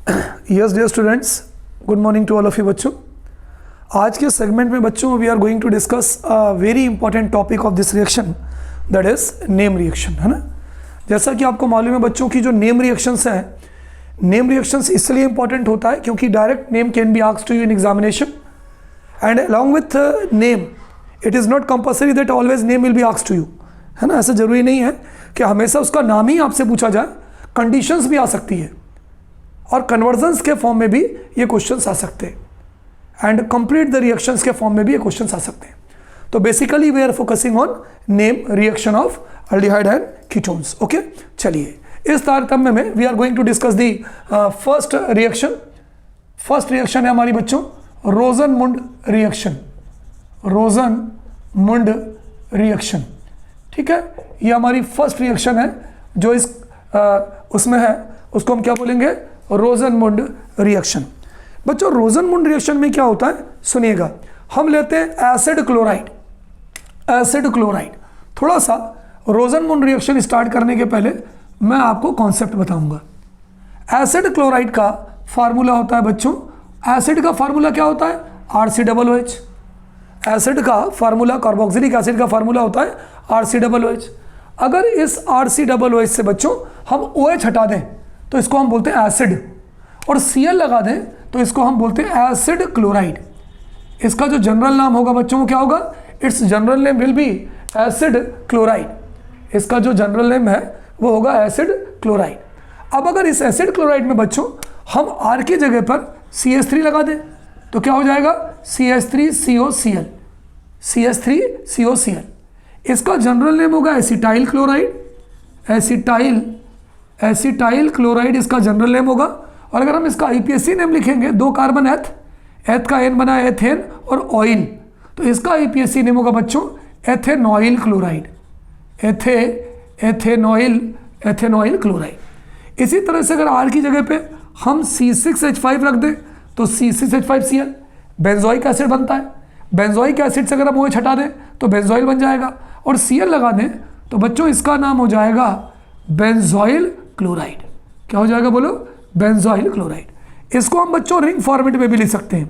Yes dear students, good morning to all of you बच्चों। आज के सेगमेंट में बच्चों we are going to discuss a very important topic of this reaction, that is name reaction, है ना। जैसा कि आपको मालूम है बच्चों की जो नेम रिएक्शंस हैं, नेम रिएक्शंस इसलिए इंपॉर्टेंट होता है क्योंकि direct name can be asked to you in examination and along with name it is not compulsory that always name will be asked to you, है ना। ऐसा जरूरी नहीं है कि हमेशा उसका नाम ही आपसे पूछा जाए, कंडीशंस भी आ सकती है और कन्वर्जन्स के फॉर्म में भी ये क्वेश्चंस आ सकते हैं एंड कंप्लीट द रिएक्शंस के फॉर्म में भी ये क्वेश्चंस आ सकते हैं। तो basically we are focusing on name reaction of aldehyde and ketones. Okay, चलिए इस तारतम्य में we are going to discuss the first reaction. First reaction है हमारी बच्चों रोजनमुंड रिएक्शन। रोजनमुंड रिएक्शन, ठीक है, ये हमारी फर्स्ट रिएक्शन है जो इस उसमें है, उसको हम क्या बोलेंगे, रोजनमुंड रिएक्शन। बच्चों रोजनमुंड रिएक्शन में क्या होता है सुनिएगा, हम लेते हैं एसिड क्लोराइड। एसिड क्लोराइड, थोड़ा सा रोजनमुंड रिएक्शन स्टार्ट करने के पहले मैं आपको कॉन्सेप्ट बताऊंगा। एसिड क्लोराइड का फार्मूला होता है बच्चों, एसिड का फार्मूला क्या होता है, RCOOH। एसिड का फार्मूला, कार्बोक्सिलिक एसिड का फार्मूला होता है RCOOH। अगर इस RCOOH से बच्चों हम OH हटा दें तो इसको हम बोलते हैं एसिड, और Cl लगा दें तो इसको हम बोलते हैं एसिड क्लोराइड। इसका जो जनरल नाम होगा बच्चों क्या होगा, it's general name will B acid chloride. इसका जो जनरल नेम है वो होगा एसिड क्लोराइड। अब अगर इस एसिड क्लोराइड में बच्चों हम R की जगह पर CH3 लगा दें तो क्या हो जाएगा, CH3COCl। CH3COCl, इसका जनरल नेम होगा एसिटाइल क्लोराइड। एसिटाइल क्लोराइड इसका जनरल नेम होगा। और अगर हम इसका IPSC नेम लिखेंगे, 2 कार्बन एथ का N बना एथेन और ऑयल, तो इसका IPSC नेम होगा बच्चों एथेनॉइल क्लोराइड। एथेनॉइल क्लोराइड। इसी तरह से अगर R की जगह पे हम C6H5 रख दें तो C6H5Cl बेंजोइक एसिड बनता है। बेंजोइक एसिड से अगर हम OH हटा दें तो बेंजोइल बन जाएगा, और Cl लगा दें तो बच्चों इसका नाम हो जाएगा बेंजोइल क्लोराइड। क्या हो जाएगा बोलो, बेंजोइल क्लोराइड। इसको हम बच्चों रिंग फॉर्मेट में भी लिख सकते हैं,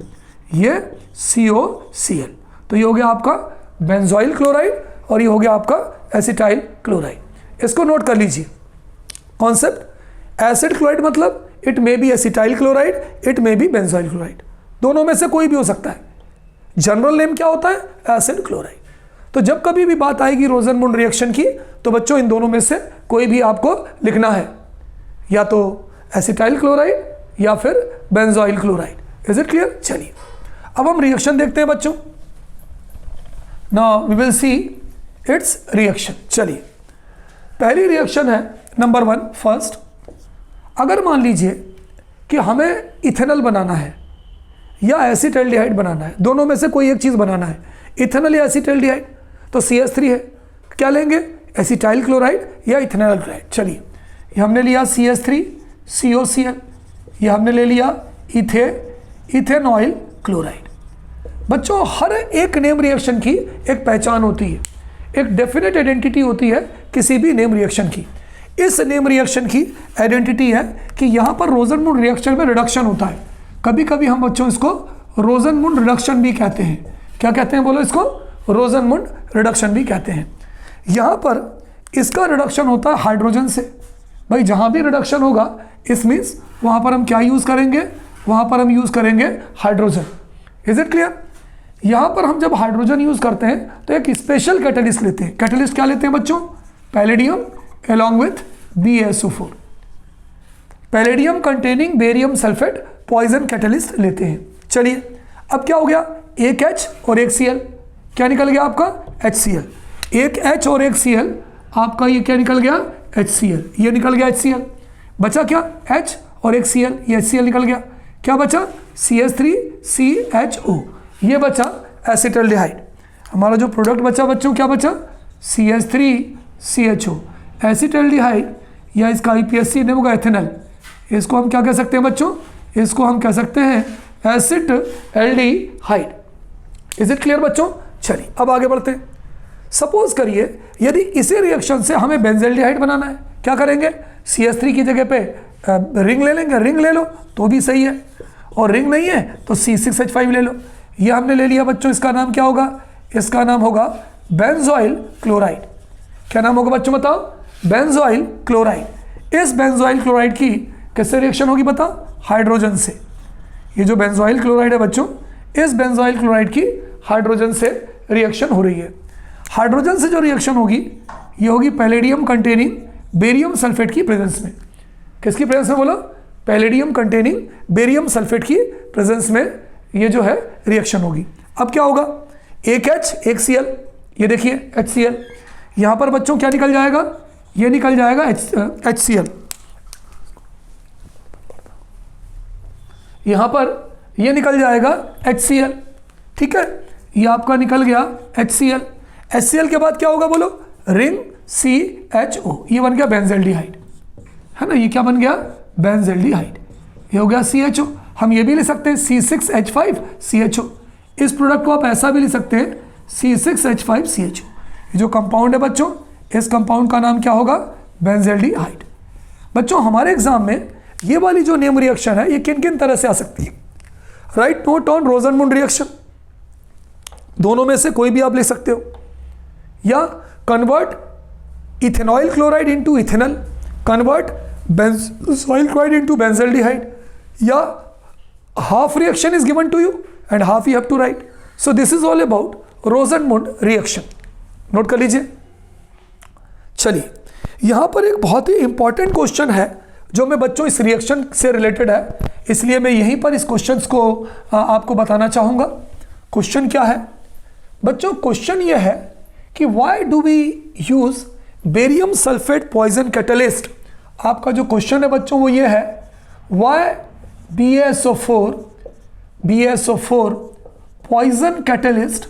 ये COCl। तो ये हो गया आपका बेंजोइल क्लोराइड और ये हो गया आपका एसिटाइल क्लोराइड। इसको नोट कर लीजिए कॉन्सेप्ट। एसिड क्लोराइड मतलब it may be acetyl chloride, it may be benzoyl chloride, दोनों में से कोई भी हो सकता है। जनरल नेम क्या होता है, एसिड क्लोराइड। तो जब कभी भी बात आएगी रोजनमुंड रिएक्शन की तो बच्चों इन दोनों में से कोई भी आपको लिखना है, या तो एसिटाइल क्लोराइड या फिर benzoyl chloride. Is it clear. चलिए अब हम रिएक्शन देखते हैं बच्चों। Now we will see its reaction. चलिए पहली रिएक्शन है नंबर 1 फर्स्ट। अगर मान लीजिए कि हमें इथेनॉल बनाना है या एसिटाल्डिहाइड बनाना है, दोनों में से कोई एक चीज़ बनाना है, इथेनॉल या एसिटाल्डिहाइड, तो CH3 है, क्या लेंगे, एसिटाइल क्लोराइड या इथेनॉल क्लोराइड। चलिए ये हमने लिया CH3COCl, ये हमने ले लिया इथेनॉइल क्लोराइड। बच्चों हर एक नेम रिएक्शन की एक पहचान होती है, एक डेफिनेट आइडेंटिटी होती है किसी भी नेम रिएक्शन की। इस नेम रिएक्शन की आइडेंटिटी है कि यहाँ पर रोजनमुंड रिएक्शन में रिडक्शन होता है। कभी कभी हम बच्चों इसको रोजनमुंड रिडक्शन भी कहते हैं। क्या कहते हैं बोलो, इसको रोजनमुंड रिडक्शन भी कहते हैं। यहाँ पर इसका रिडक्शन होता है हाइड्रोजन से। भाई जहाँ भी रिडक्शन होगा इस मीन्स वहाँ पर हम क्या यूज़ करेंगे, वहाँ पर हम यूज़ करेंगे हाइड्रोजन। Is it clear. यहाँ पर हम जब हाइड्रोजन यूज़ करते हैं तो एक स्पेशल कैटलिस्ट लेते हैं। कैटलिस्ट क्या लेते हैं बच्चों, palladium along with BaSO4। Palladium containing barium sulphate poison catalyst लेते हैं। चलिए अब क्या हो गया, एक H और एक Cl, क्या निकल गया आपका HCl। एक H और एक Cl, आपका ये क्या निकल गया HCl, ये निकल गया HCl। बचा क्या, H और एक Cl, ये HCl निकल गया। क्या बचा, CH3CHO, ये बचा एसिटाल्डिहाइड। हमारा जो प्रोडक्ट बचा बच्चों क्या बचा, CH3CHO एसिटाल्डिहाइड, या इसका IPSC नेम होगा एथेनॉल। इसको हम क्या कह सकते हैं बच्चों, इसको हम कह सकते हैं एसिटाल्डिहाइड। इज इट क्लियर बच्चों। चलिए अब आगे बढ़ते हैं। सपोज करिए यदि इसी रिएक्शन से हमें बेंजल्डिहाइड बनाना है, क्या करेंगे, CH3 की जगह पे रिंग ले लेंगे, रिंग ले लो तो भी सही है, और रिंग नहीं है तो C6H5 ले लो। ये हमने ले लिया बच्चों, इसका नाम क्या होगा? इसका नाम होगा बेंजोइल क्लोराइड। क्या नाम होगा बच्चों बताओ? Benzoyl chloride. इस बेंजोइल क्लोराइड की किससे रिएक्शन होगी बताओ? हाइड्रोजन से। ये जो बेंजोइल क्लोराइड है बच्चों, इस बेंजोइल क्लोराइड की हाइड्रोजन से रिएक्शन हो रही है। हाइड्रोजन से जो रिएक्शन होगी ये होगी पैलेडियम कंटेनिंग बेरियम सल्फेट की प्रेजेंस में। किसकी प्रेजेंस में बोलो? पैलेडियम कंटेनिंग बेरियम सल्फेट की प्रेजेंस में ये जो है रिएक्शन होगी। अब क्या होगा? एक H एक Cl, ये देखिए HCl। यहाँ पर बच्चों क्या निकल जाएगा? ये निकल जाएगा HCl। यहाँ पर ये निकल जाएगा HCl, ठीक है, ये आपका निकल गया HCl। HCl के बाद क्या होगा बोलो? रिंग CHO, ये बन गया बेंजल्डिहाइड, है ना, ये क्या बन गया? बेंजल्डिहाइड। ये हो गया CHO। हम ये भी ले सकते हैं C6H5 CHO। इस प्रोडक्ट को आप ऐसा भी ले सकते हैं C6H5 CHO। ये जो कंपाउंड है बच्चों, इस कंपाउंड का नाम क्या होगा? बेंजल्डिहाइड। बच्चों हमारे एग्जाम में ये वाली जो नेम रिएक्शन है ये किन किन तरह से आ सकती है? राइट नोट ऑन रोजनमुंड रिएक्शन, दोनों में से कोई भी आप ले सकते हो, या convert ethanoyl chloride into ethanol, convert benzoyl chloride into benzaldehyde, या half reaction is given to you and half you have to write. So this is all about Rosenmund reaction. Note कर लीजिए। चलिए यहां पर एक बहुत ही इंपॉर्टेंट क्वेश्चन है जो मैं बच्चों इस रिएक्शन से रिलेटेड है, इसलिए मैं यहीं पर इस क्वेश्चंस को आपको बताना चाहूँगा। क्वेश्चन क्या है बच्चों? क्वेश्चन ये है कि why do we use barium sulphate poison catalyst. आपका जो क्वेश्चन है बच्चों वो ये है, why BaSO4 poison catalyst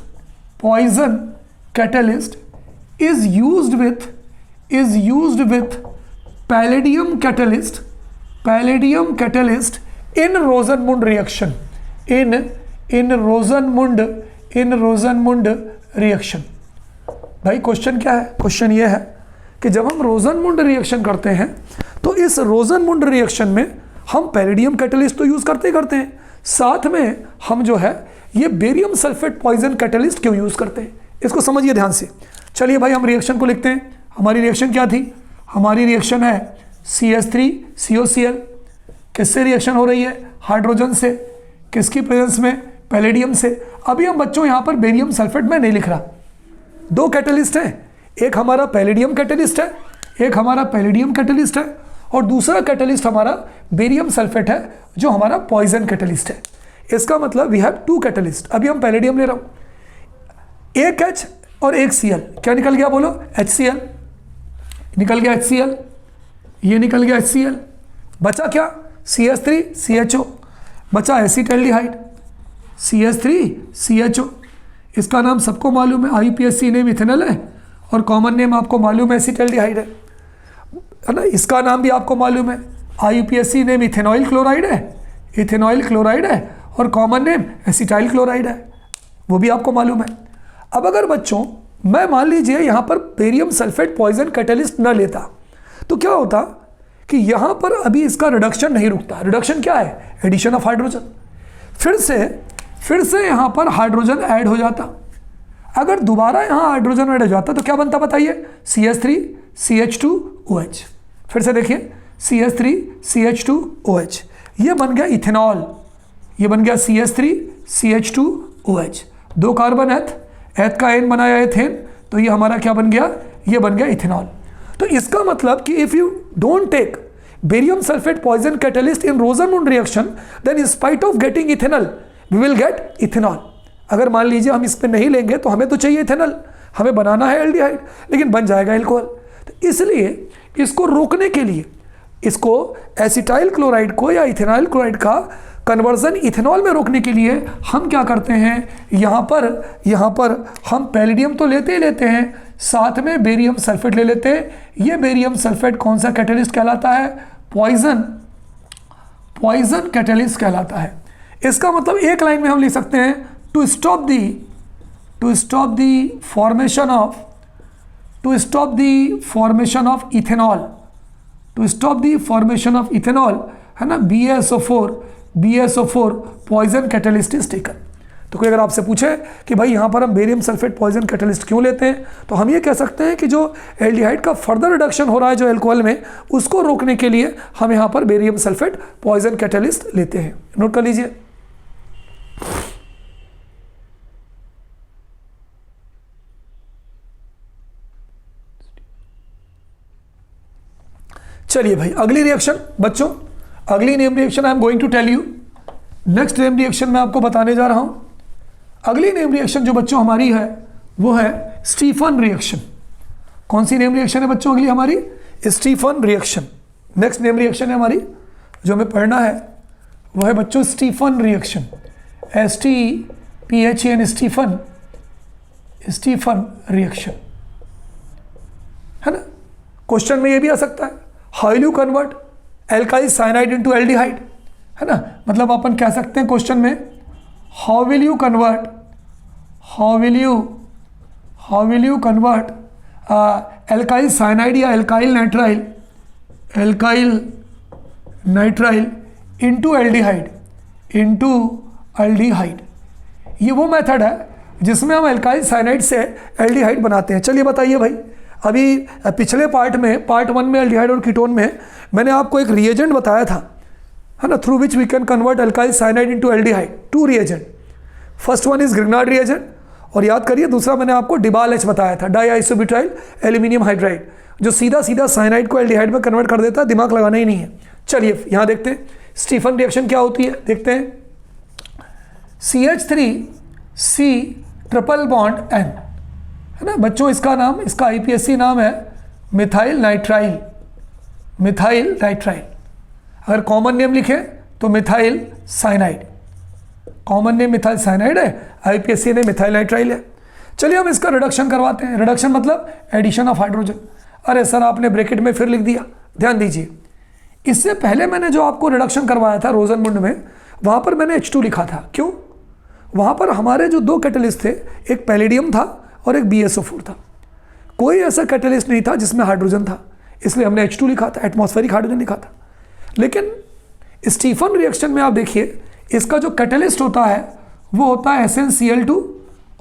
is used with palladium catalyst in Rosenmund reaction, in Rosenmund reaction। भाई क्वेश्चन क्या है? क्वेश्चन ये है कि जब हम रोजनमुंड रिएक्शन करते हैं तो इस रोजनमुंड रिएक्शन में हम पैलेडियम कैटलिस्ट तो यूज करते हैं, साथ में हम जो है ये बेरियम सल्फेट पॉइजन कैटलिस्ट क्यों यूज करते हैं, इसको समझिए ध्यान से। चलिए भाई हम रिएक्शन को लिखते हैं। हमारी रिएक्शन क्या थी? हमारी रिएक्शन है CH3COCl। किससे रिएक्शन हो रही है? हाइड्रोजन से। किसकी प्रेजेंस में? पैलेडियम से। अभी हम बच्चों यहाँ पर बेरियम सल्फेट में नहीं लिख रहा, दो कैटलिस्ट हैं, एक हमारा पैलेडियम कैटलिस्ट है, और दूसरा कैटलिस्ट हमारा बेरियम सल्फेट है जो हमारा पॉइजन कैटलिस्ट है। इसका मतलब वी हैव टू कैटलिस्ट। अभी हम पैलेडियम ले रहा हूँ, एक H और एक Cl, क्या निकल गया बोलो? HCl निकल गया, HCl, ये निकल गया HCl, बचा क्या? CH3CHO, बचा एसिटाल्डिहाइड, CH3CHO। इसका नाम सबको मालूम है, IUPAC नेम इथेनॉल है और कॉमन नेम आपको मालूम है एसिटाल्डिहाइड है ना। इसका नाम भी आपको मालूम है, IUPAC नेम इथेनॉइल क्लोराइड है और कॉमन नेम एसिटाइल क्लोराइड है, वो भी आपको मालूम है। अब अगर बच्चों मैं मान लीजिए यहाँ पर बेरियम सल्फेट पॉइजन कैटलिस्ट न लेता तो क्या होता कि यहाँ पर अभी इसका रिडक्शन नहीं रुकता। रिडक्शन क्या है? Addition of hydrogen. फिर से यहाँ पर हाइड्रोजन ऐड हो जाता। अगर दोबारा यहाँ हाइड्रोजन ऐड हो जाता तो क्या बनता बताइए? CH3CH2OH। फिर से देखिए CH3CH2OH, ये बन गया इथेनॉल, ये बन गया CH3CH2OH। दो कार्बन एथ का एन बनाया एथेन, तो ये हमारा क्या बन गया? ये बन गया इथेनॉल। तो इसका मतलब कि if you don't take barium sulphate poison catalyst in Rosenmund reaction then in spite of getting ethanol we will get ethanol. अगर मान लीजिए हम इस पे नहीं लेंगे तो हमें तो चाहिए इथेनॉल, हमें बनाना है एल्डिहाइड, लेकिन बन जाएगा एल्कोहल। तो इसलिए इसको रोकने के लिए, इसको एसिटाइल क्लोराइड को या इथेनॉइल क्लोराइड का कन्वर्जन इथेनॉल में रोकने के लिए हम क्या करते हैं, यहाँ पर हम पैलेडियम तो लेते ही लेते हैं, साथ में बेरियम सल्फेट ले लेते हैं। ये बेरियम सल्फेट कौन सा कैटलिस्ट कहलाता है? पॉइजन कैटलिस्ट कहलाता है। इसका मतलब एक लाइन में हम लिख सकते हैं, to stop the formation of ethanol, to stop the formation of ethanol, है ना, BaSO4 poison catalyst is taken. तो कोई अगर आपसे पूछे कि भाई यहाँ पर हम बेरियम सल्फेट पॉइजन कैटलिस्ट क्यों लेते हैं, तो हम ये कह सकते हैं कि जो एल्डिहाइड का फर्दर रिडक्शन हो रहा है जो एल्कोहल में, उसको रोकने के लिए हम यहाँ पर बेरियम सल्फेट पॉइजन कैटलिस्ट लेते हैं। नोट कर लीजिए। चलिए भाई, अगली रिएक्शन बच्चों, अगली name reaction I am going to tell you. Next name reaction मैं आपको बताने जा रहा हूं। अगली नेम रिएक्शन जो बच्चों हमारी है वो है स्टीफन रिएक्शन। कौन सी नेम रिएक्शन है बच्चों अगली हमारी? Stephen reaction. Next name reaction है हमारी जो हमें पढ़ना है वो है बच्चों Stephen reaction. STPHEN Stephen, Stephen reaction, है ना। क्वेश्चन में ये भी आ सकता है, how will you convert alkyl cyanide into aldehyde, है ना। मतलब अपन कह सकते हैं क्वेश्चन में, how will you convert alkyl cyanide या एल्काइल नाइट्राइल इनटू एल्डिहाइड। ये वो मेथड है जिसमें हम एल्काइल साइनाइड से एल्डिहाइड बनाते हैं। चलिए बताइए भाई, अभी पिछले पार्ट 1 में एल्डिहाइड और कीटोन में मैंने आपको एक रिएजेंट बताया था, है ना, through which we can convert alkyl cyanide into aldehyde. 2 reagent, first one is Grignard reagent, और याद करिए दूसरा मैंने आपको डिबाल एच बताया था, डाईआइसोब्यूटाइल एल्यूमिनियम हाइड्राइड, जो सीधा साइनाइड को एल्डिहाइड में कन्वर्ट कर देता है, दिमाग लगाना ही नहीं है। चलिए यहाँ देखते हैं स्टीफन रिएक्शन क्या होती है, देखते हैं। CH3C ट्रिपल बॉन्ड N, है ना बच्चों, इसका नाम, इसका IPSC नाम है मिथाइल नाइट्राइल। अगर कॉमन नेम लिखे तो methyl cyanide, common name methyl cyanide है, IPSC ने मिथाइल नाइट्राइल है। चलिए हम इसका रिडक्शन करवाते हैं। रिडक्शन मतलब एडिशन ऑफ हाइड्रोजन। अरे सर आपने ब्रैकेट में फिर लिख दिया, ध्यान दीजिए। इससे पहले मैंने जो आपको रिडक्शन करवाया था रोजनमुंड में, वहाँ पर मैंने H2 लिखा था। क्यों? वहाँ पर हमारे जो 2 कैटलिस्ट थे, एक पैलेडियम था और एक BaSO4 था। कोई ऐसा कैटलिस्ट नहीं था जिसमें हाइड्रोजन था, इसलिए हमने H2 लिखा था, एटमॉस्फेरिक हाइड्रोजन लिखा था। लेकिन स्टीफन रिएक्शन में आप देखिए, इसका जो कैटलिस्ट होता है वो होता है SnCl2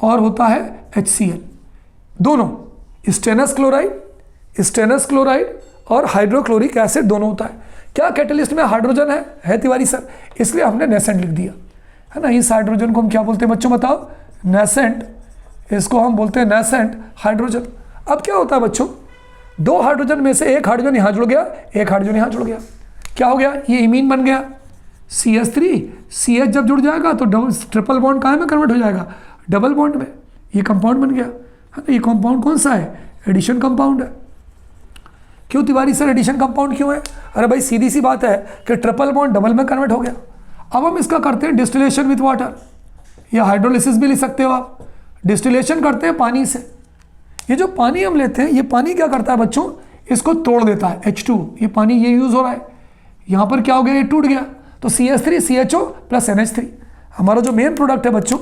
और होता है HCl, दोनों स्टेनस क्लोराइड और हाइड्रोक्लोरिक एसिड दोनों होता है। क्या कैटलिस्ट में हाइड्रोजन है तिवारी सर, इसलिए हमने नेसेंट लिख दिया, है ना। इस हाइड्रोजन को हम क्या बोलते हैं बच्चों, बताओ? नेसेंट। इसको हम बोलते हैं नेसेंट हाइड्रोजन। अब क्या होता है बच्चों, 2 हाइड्रोजन में से एक हाइड्रोजन यहाँ जुड़ गया, एक हाइड्रोजन यहाँ जुड़ गया, क्या हो गया? ये इमीन बन गया। CH3CH जब जुड़ जाएगा तो ट्रिपल बॉन्ड कहाँ में कन्वर्ट हो जाएगा? डबल बॉन्ड में। ये कंपाउंड बन गया, है ना। ये कंपाउंड कौन सा है? एडिशन कंपाउंड है। क्यों तिवारी सर एडिशन कंपाउंड क्यों है? अरे भाई सीधी सी बात है कि ट्रिपल बॉन्ड डबल में कन्वर्ट हो गया। अब हम इसका करते हैं डिस्टिलेशन विथ वाटर, या हाइड्रोलिसिस भी लिख सकते हो आप। डिस्टिलेशन करते हैं पानी से। ये जो पानी हम लेते हैं, ये पानी क्या करता है बच्चों, इसको तोड़ देता है। H2, ये पानी ये यूज हो रहा है, यहाँ पर क्या हो गया, ये टूट गया, तो CH3CHO प्लस NH3 हमारा जो मेन प्रोडक्ट है बच्चों,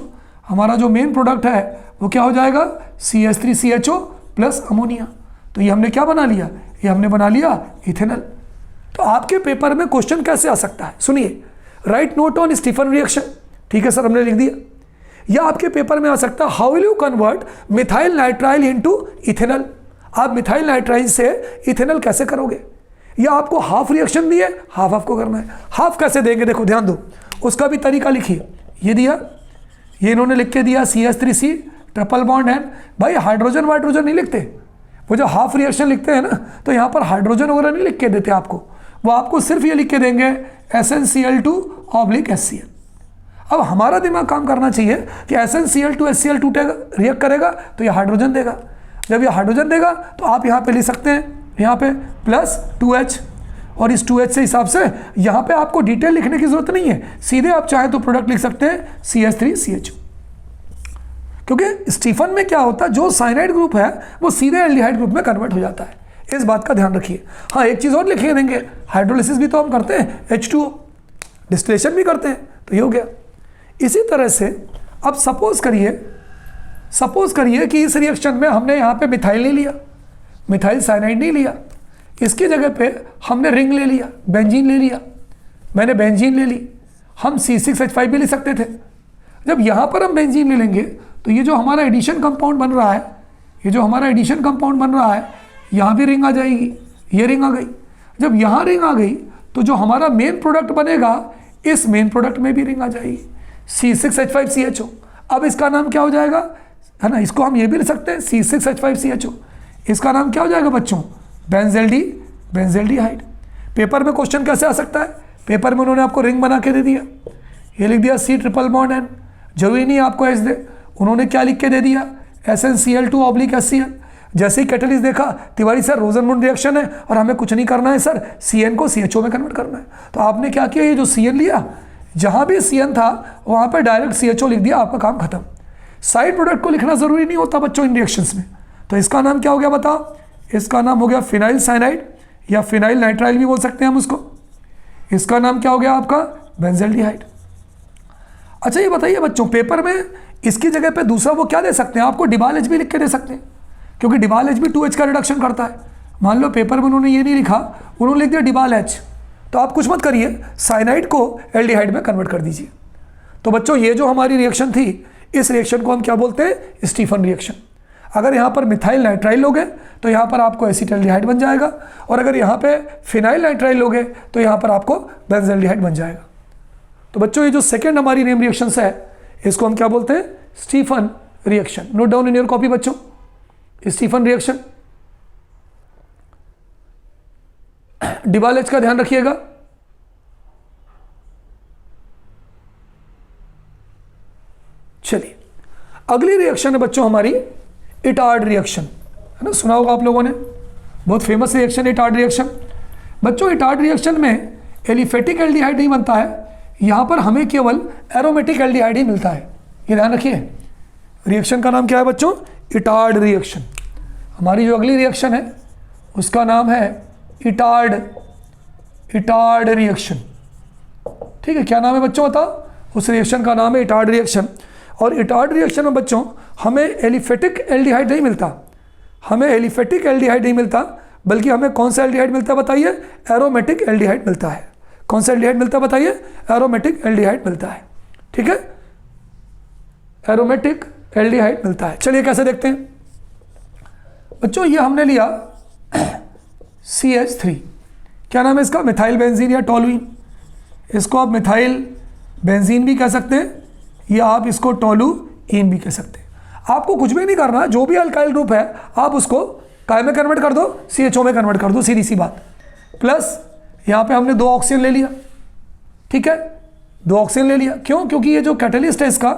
हमारा जो मेन प्रोडक्ट है वो क्या हो जाएगा? CH3CHO plus ammonia. तो ये हमने क्या बना लिया? ये हमने बना लिया इथेनॉल। तो आपके पेपर में क्वेश्चन कैसे आ सकता है, सुनिए, write note on Stephen reaction. ठीक है सर, हमने लिख दिया। या आपके पेपर में आ सकता है, how will you convert methyl nitrile into ethanol. आप मिथाइल नाइट्राइल से इथेनॉल कैसे करोगे? या आपको हाफ रिएक्शन दिए, हाफ आपको करना है। हाफ कैसे देंगे, देखो ध्यान दो, उसका भी तरीका लिखिए। ये दिया, ये इन्होंने लिख के दिया CH3C ट्रिपल बॉन्ड N। भाई हाइड्रोजन वाइड्रोजन नहीं लिखते, वो जो हाफ रिएक्शन लिखते हैं ना, तो यहाँ पर हाइड्रोजन वगैरह नहीं लिख के देते आपको, वो आपको सिर्फ ये लिख के देंगे SnCl2/HCl। अब हमारा दिमाग काम करना चाहिए कि SnCl2HCl2 रिएक्ट करेगा तो ये हाइड्रोजन देगा। जब ये हाइड्रोजन देगा तो आप यहाँ पे लिख सकते हैं, यहाँ पे प्लस 2H, और इस 2H से हिसाब से यहाँ पे आपको डिटेल लिखने की जरूरत नहीं है, सीधे आप चाहे तो प्रोडक्ट लिख सकते हैं CH3CHO। क्योंकि स्टीफन में क्या होता है, जो साइनाइड ग्रुप है वो सीधे एल्डिहाइड ग्रुप में कन्वर्ट हो जाता है। इस बात का ध्यान रखिए। हाँ, एक चीज़ और लिखे देंगे, हाइड्रोलिसिस भी तो हम करते हैं, H2O, डिस्टिलेशन भी करते हैं, तो ये हो गया। इसी तरह से अब सपोज करिए कि इस रिएक्शन में हमने यहाँ पे मिथाइल नहीं लिया, मिथाइल साइनाइड नहीं लिया, इसकी जगह पे हमने रिंग ले लिया, बेंजीन ले लिया, मैंने बेंजीन ले ली, हम C6H5 भी ले सकते थे। जब यहाँ पर हम बेंजीन ले लेंगे तो ये जो हमारा एडिशन कंपाउंड बन रहा है, ये जो हमारा एडिशन कंपाउंड बन रहा है, यहाँ भी रिंग आ जाएगी, ये रिंग आ गई। जब यहाँ रिंग आ गई तो जो हमारा मेन प्रोडक्ट बनेगा, इस मेन प्रोडक्ट में भी रिंग आ जाएगी, C6H5CHO। अब इसका नाम क्या हो जाएगा, है ना, इसको हम ये भी ले सकते हैं C6H5CHO। इसका नाम क्या हो जाएगा बच्चों, बेंजेल्डिहाइड। पेपर में क्वेश्चन कैसे आ सकता है, पेपर में उन्होंने आपको रिंग बना के दे दिया, ये लिख दिया C ट्रिपल बॉन्ड N, जरूरी नहीं आपको H दे, उन्होंने क्या लिख के दे दिया, SnCl2/HCl। जैसे ही कैटलिस्ट देखा, तिवारी सर रोजनमुंड रिएक्शन है और हमें कुछ नहीं करना है सर, Cn को CHO में कन्वर्ट करना है। तो आपने क्या किया, ये जो Cn लिया, जहाँ भी Cn था वहाँ पर डायरेक्ट CHO लिख दिया, आपका काम खत्म। साइड प्रोडक्ट को लिखना जरूरी नहीं होता बच्चों इन रिएक्शंस में। तो इसका नाम क्या हो गया बताओ, इसका नाम हो गया फिनाइल साइनाइड या फिनाइल नाइट्राइल भी बोल सकते हैं हम उसको। इसका नाम क्या हो गया आपका, बेंजेल्डिहाइड। अच्छा ये बताइए बच्चों, पेपर में इसकी जगह पे दूसरा वो क्या दे सकते हैं, आपको डिबाल एच भी लिख के दे सकते हैं, क्योंकि डिबाल एच भी 2H का रिडक्शन करता है। मान लो पेपर में उन्होंने ये नहीं लिखा, उन्होंने लिख दिया डिबाल एच, तो आप कुछ मत करिए, साइनाइड को एल्डिहाइड में कन्वर्ट कर दीजिए। तो बच्चों ये जो हमारी रिएक्शन थी, इस रिएक्शन को हम क्या बोलते हैं, स्टीफन रिएक्शन। अगर यहाँ पर मिथाइल नाइट्राइल लोगे तो यहाँ पर आपको एसिटाल्डिहाइड बन जाएगा, और अगर यहाँ पे फिनाइल नाइट्राइल लोगे तो यहाँ पर आपको बेंजेल्डिहाइड बन जाएगा। तो बच्चों ये जो सेकेंड हमारी नेम रिएक्शन है, इसको हम क्या बोलते हैं, Stephen reaction. Note down in your copy बच्चों, स्टीफन रिएक्शन। डिबाल एच का ध्यान रखिएगा। चलिए अगली रिएक्शन है बच्चों हमारी इटार्ड रिएक्शन, है ना, सुना होगा आप लोगों ने, बहुत फेमस रिएक्शन इटार्ड रिएक्शन। बच्चों इटार्ड रिएक्शन में एलिफेटिक एल्डिहाइड नहीं बनता है, यहाँ पर हमें केवल एरोमेटिक एल्डिहाइड ही मिलता है, ये ध्यान रखिए। रिएक्शन का नाम क्या है बच्चों, इटार्ड रिएक्शन। हमारी जो अगली रिएक्शन है उसका नाम है इटार्ड रिएक्शन। ठीक है, क्या नाम है बच्चों बताओ, उस रिएक्शन का नाम है इटार्ड रिएक्शन। और इटार्ड रिएक्शन में बच्चों हमें एलिफेटिक एल्डिहाइड नहीं मिलता, हमें एलिफेटिक एल्डिहाइड नहीं मिलता, बल्कि हमें कौन सा एल्डिहाइड मिलता है बताइए, एरोमेटिक एल्डिहाइड मिलता है। कौन सा एल्डिहाइड मिलता है बताइए, एरोमेटिक एल्डिहाइड मिलता है। ठीक है, एरोमेटिक एल्डिहाइड मिलता है। चलिए कैसे देखते हैं बच्चों, ये हमने लिया CH3, क्या नाम है इसका, मिथाइल बेंजीन या टोलुइन। इसको आप मिथाइल बेंजीन भी कह सकते हैं या आप इसको टोलुइन भी कह सकते हैं। आपको कुछ भी नहीं करना, जो भी अल्काइल ग्रुप है आप उसको काय में कन्वर्ट कर दो, CHO में कन्वर्ट कर दो, सीधी सी बात। प्लस यहाँ पे हमने 2 ऑक्सीजन ले लिया, ठीक है, 2 ऑक्सीजन ले लिया। क्यों, क्योंकि ये जो कैटलिस्ट है इसका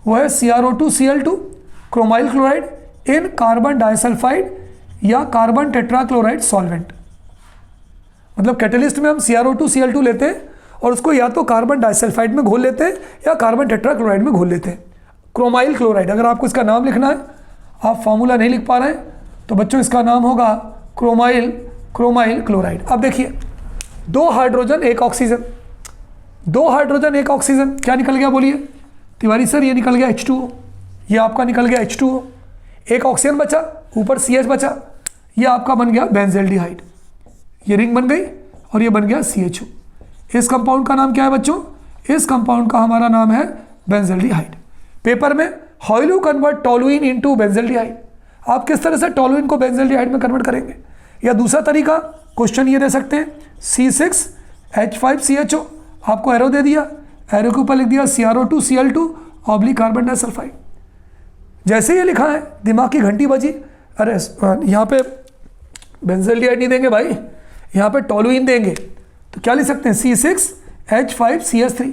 वो है CrO2Cl2 chromyl chloride in carbon disulphide या कार्बन टेट्राक्लोराइड सॉल्वेंट। मतलब कैटलिस्ट में हम CrO2Cl2 लेते हैं और उसको या तो कार्बन डाइसल्फाइड में घोल लेते हैं या कार्बन टेट्राक्लोराइड में घोल लेते हैं। क्रोमाइल क्लोराइड, अगर आपको इसका नाम लिखना है, आप फॉर्मूला नहीं लिख पा रहे हैं, तो बच्चों इसका नाम होगा क्रोमाइल क्लोराइड। अब देखिए 2 हाइड्रोजन 1 ऑक्सीजन, 2 हाइड्रोजन 1 ऑक्सीजन, क्या निकल गया बोलिए तिवारी सर, ये निकल गया H2O, ये आपका निकल गया H2O, 1 ऑक्सीजन बचा, ऊपर CH बचा, ये आपका बन गया बेंजेल्डिहाइड, ये रिंग बन गई और ये बन गया CHO। इस कंपाउंड का नाम क्या है बच्चों, इस कंपाउंड का हमारा नाम है बेंजेल्डिहाइड। पेपर में how will you convert toluene into benzaldehyde, आप किस तरह से टोलुइन को बेंजेल्डिहाइड में कन्वर्ट करेंगे। या दूसरा तरीका, क्वेश्चन ये दे सकते हैं C6H5CHO, आपको एरो दे दिया, एरो के ऊपर लिख दिया CrO2Cl2 ऑब्लिक कार्बन डाइसल्फाइड। जैसे ये लिखा है दिमाग की घंटी बजी, अरे यहाँ पे बेंजेल्डिहाइड नहीं देंगे भाई, यहाँ पे टोलुइन देंगे, तो क्या लिख सकते हैं C6H5CH3।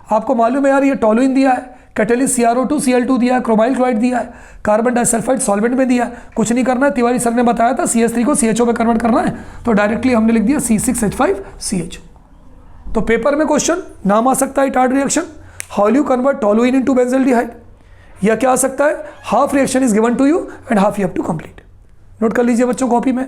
आपको मालूम है यार ये टोलुइन दिया है, कैटलिस्ट CrO2Cl2 दिया है, क्रोमाइल क्लोराइड दिया है, कार्बन डाइसल्फाइड सॉल्वेंट में दिया है, कुछ नहीं करना है। तिवारी सर ने बताया था CH3 को CHO में कन्वर्ट करना है, तो डायरेक्टली हमने लिख दिया C6H5CHO। तो पेपर में क्वेश्चन नाम आ सकता है Etard reaction, how will you convert toluene into benzaldehyde, या क्या आ सकता है, half reaction is given to you and half you have to complete. नोट कर लीजिए बच्चों कॉपी में।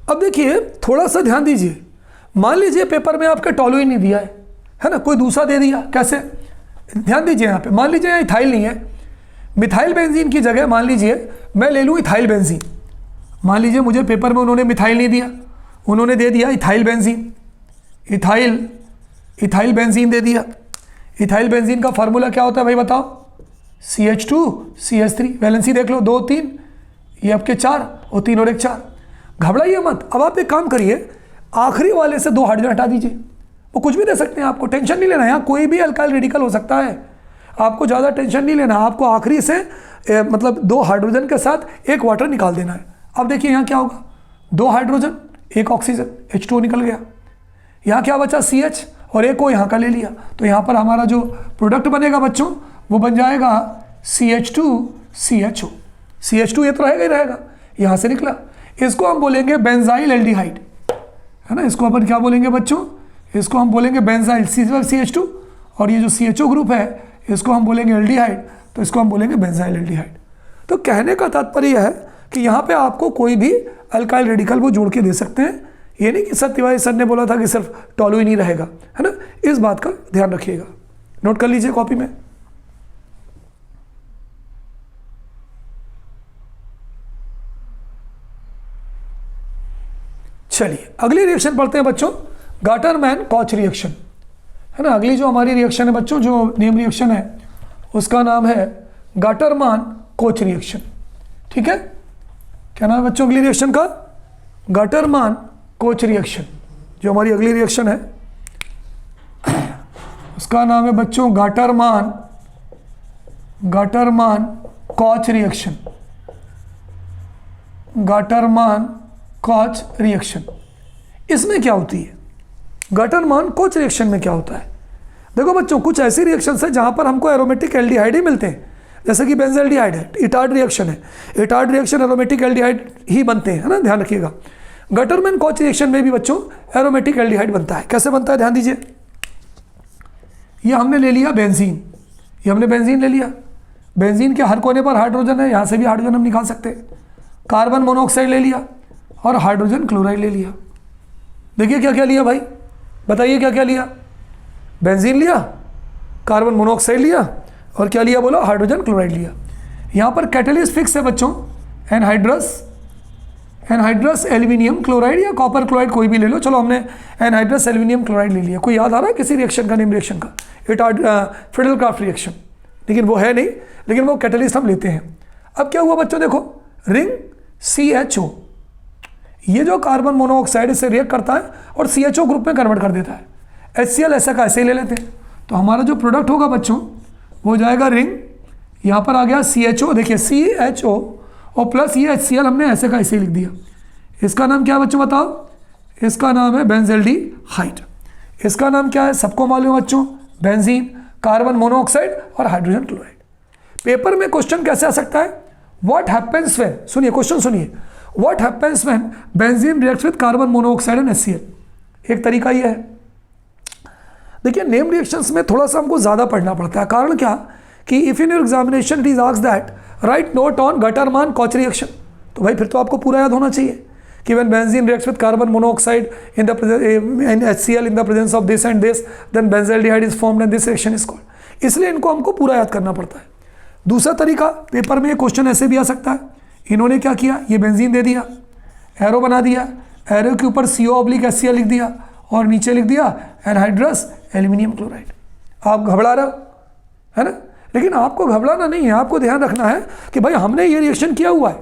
अब देखिए थोड़ा सा ध्यान दीजिए, मान लीजिए पेपर में आपका टोलुइन नहीं दिया है, है ना, कोई दूसरा दे दिया, कैसे, ध्यान दीजिए यहाँ पे, मान लीजिए यहाँ इथाइल नहीं है, मिथाइल बेंजीन की जगह मान लीजिए मैं ले लूँ इथाइल बेंजीन। मान लीजिए मुझे पेपर में उन्होंने मिथाइल नहीं दिया, उन्होंने दे दिया इथाइल बेंजीन, इथाइल बेंजीन दे दिया। इथाइल बेंजीन का फार्मूला क्या होता है भाई बताओ, CH2 CH3, वैलेंसी देख लो 2 3, ये आपके 4 और 3 और 1 4। घबराइए मत। अब आप एक काम करिए, आखिरी वाले से 2 हाइड्रोजन हटा दीजिए, वो कुछ भी दे सकते हैं, आपको टेंशन नहीं लेना है, यहाँ कोई भी अल्काइल रेडिकल हो सकता है, आपको ज़्यादा टेंशन नहीं लेना, आपको आखिरी से मतलब 2 हाइड्रोजन के साथ 1 वाटर निकाल देना है। अब देखिए यहाँ क्या होगा, 2 हाइड्रोजन 1 ऑक्सीजन, H2 निकल गया, यहाँ क्या बचा CH और 1 को यहाँ का ले लिया, तो यहाँ पर हमारा जो प्रोडक्ट बनेगा बच्चों वो बन जाएगा CH2 CHO। CH2 ये तो रहेगा ही रहेगा, यहाँ से निकला, इसको हम बोलेंगे बेंजाइल एल्डिहाइड, है ना, इसको अपन क्या बोलेंगे बच्चों, इसको हम बोलेंगे बेंजाइल CH2, और ये जो CHO ग्रुप है इसको हम बोलेंगे एल्डिहाइड, तो इसको हम बोलेंगे बेंजाइल एल्डिहाइड। तो कहने का तात्पर्य यह है कि यहाँ पे आपको कोई भी अल्काइल रेडिकल वो जोड़ के दे सकते हैं, ये नहीं कि सर तिवारी सर ने बोला था कि सिर्फ टॉलू ही नहीं रहेगा, है ना, इस बात का ध्यान रखिएगा, नोट कर लीजिए कॉपी में। चलिए अगली रिएक्शन पढ़ते हैं बच्चों, गाटरमैन कॉच रिएक्शन, है ना। अगली जो हमारी रिएक्शन है बच्चों, जो नेम रिएक्शन है उसका नाम है गाटरमान कोच रिएक्शन, ठीक है। क्या नाम है बच्चों अगली रिएक्शन का, गाटरमान कोच रिएक्शन। जो हमारी अगली रिएक्शन है उसका नाम है बच्चों Gattermann Koch reaction, Gattermann Koch reaction. इसमें क्या होती है, गाटरमान कोच रिएक्शन में क्या होता है, देखो बच्चों कुछ ऐसी रिएक्शंस है जहां पर हमको एरोमेटिक एल्डिहाइड ही मिलते हैं, जैसे कि बेंजल्डिहाइड है, इटार्ड रिएक्शन है, इटार्ड रिएक्शन एरोमेटिक एल्डिहाइड ही बनते हैं, है ना, ध्यान रखिएगा। गाटरमैन कॉच रिएक्शन में भी बच्चों एरोमेटिक एल्डिहाइड बनता है। कैसे बनता है ध्यान दीजिए, ये हमने ले लिया बेंजीन, ये हमने बेंजीन ले लिया, बेंजीन के हर कोने पर हाइड्रोजन है, यहाँ से भी हाइड्रोजन हम निकाल सकते हैं, कार्बन मोनोऑक्साइड ले लिया और हाइड्रोजन क्लोराइड ले लिया। देखिए क्या क्या लिया भाई, बताइए क्या क्या लिया, बेंजीन लिया, कार्बन मोनोऑक्साइड लिया और क्या लिया बोलो, हाइड्रोजन क्लोराइड लिया। यहाँ पर कैटलिस्ट फिक्स है बच्चों, एनहाइड्रस एल्यूमिनियम क्लोराइड या कॉपर क्लोराइड कोई भी ले लो, चलो हमने एनहाइड्रस एल्यूमिनियम क्लोराइड ले लिया। कोई याद आ रहा है किसी रिएक्शन का नेम रिएक्शन का, फ्रीडल-क्राफ्ट रिएक्शन, लेकिन वो है नहीं, लेकिन वो कैटलिस्ट हम लेते हैं। अब क्या हुआ बच्चों, देखो रिंग CHO, ये जो कार्बन मोनोऑक्साइड इससे रिएक्ट करता है और CHO ग्रुप में कन्वर्ट कर देता है, HCl ऐसा का ऐसे ही ले लेते हैं, तो हमारा जो प्रोडक्ट होगा बच्चों वो हो जाएगा रिंग, यहाँ पर आ गया CHO, देखिए CHO और प्लस ये HCl हमने ऐसे का ऐसे ही लिख दिया। इसका नाम क्या है बच्चों बताओ, इसका नाम है बेंजल्डिहाइड। इसका नाम क्या है सबको मालूम है बच्चों, बेंजीन, कार्बन मोनोऑक्साइड और हाइड्रोजन क्लोराइड। पेपर में क्वेश्चन कैसे आ सकता है, व्हाट हैपेंस व्हेन, सुनिए क्वेश्चन सुनिए, what happens when benzene reacts with carbon monoxide and HCl। एक तरीका ये है, देखिए नेम रिएक्शंस में थोड़ा सा हमको ज़्यादा पढ़ना पड़ता है, कारण क्या कि if in your examination it is asked that write note on Gattermann Koch reaction, तो भाई फिर तो आपको पूरा याद होना चाहिए कि when benzene reacts with carbon monoxide in HCl in the presence of this and this, then benzaldehyde is formed and this reaction is called. इसलिए इनको हमको पूरा याद करना पड़ता है। दूसरा तरीका, पेपर में ये क्वेश्चन ऐसे भी आ सकता है, इन्होंने क्या किया, ये बेंजीन दे दिया, एरो बना दिया, एरो के ऊपर CO/HCl लिख दिया और नीचे लिख दिया एनहाइड्रस एल्यूमिनियम क्लोराइड। आप घबरा रहे हो, है ना, लेकिन आपको घबराना नहीं है, आपको ध्यान रखना है कि भाई हमने ये रिएक्शन किया हुआ है।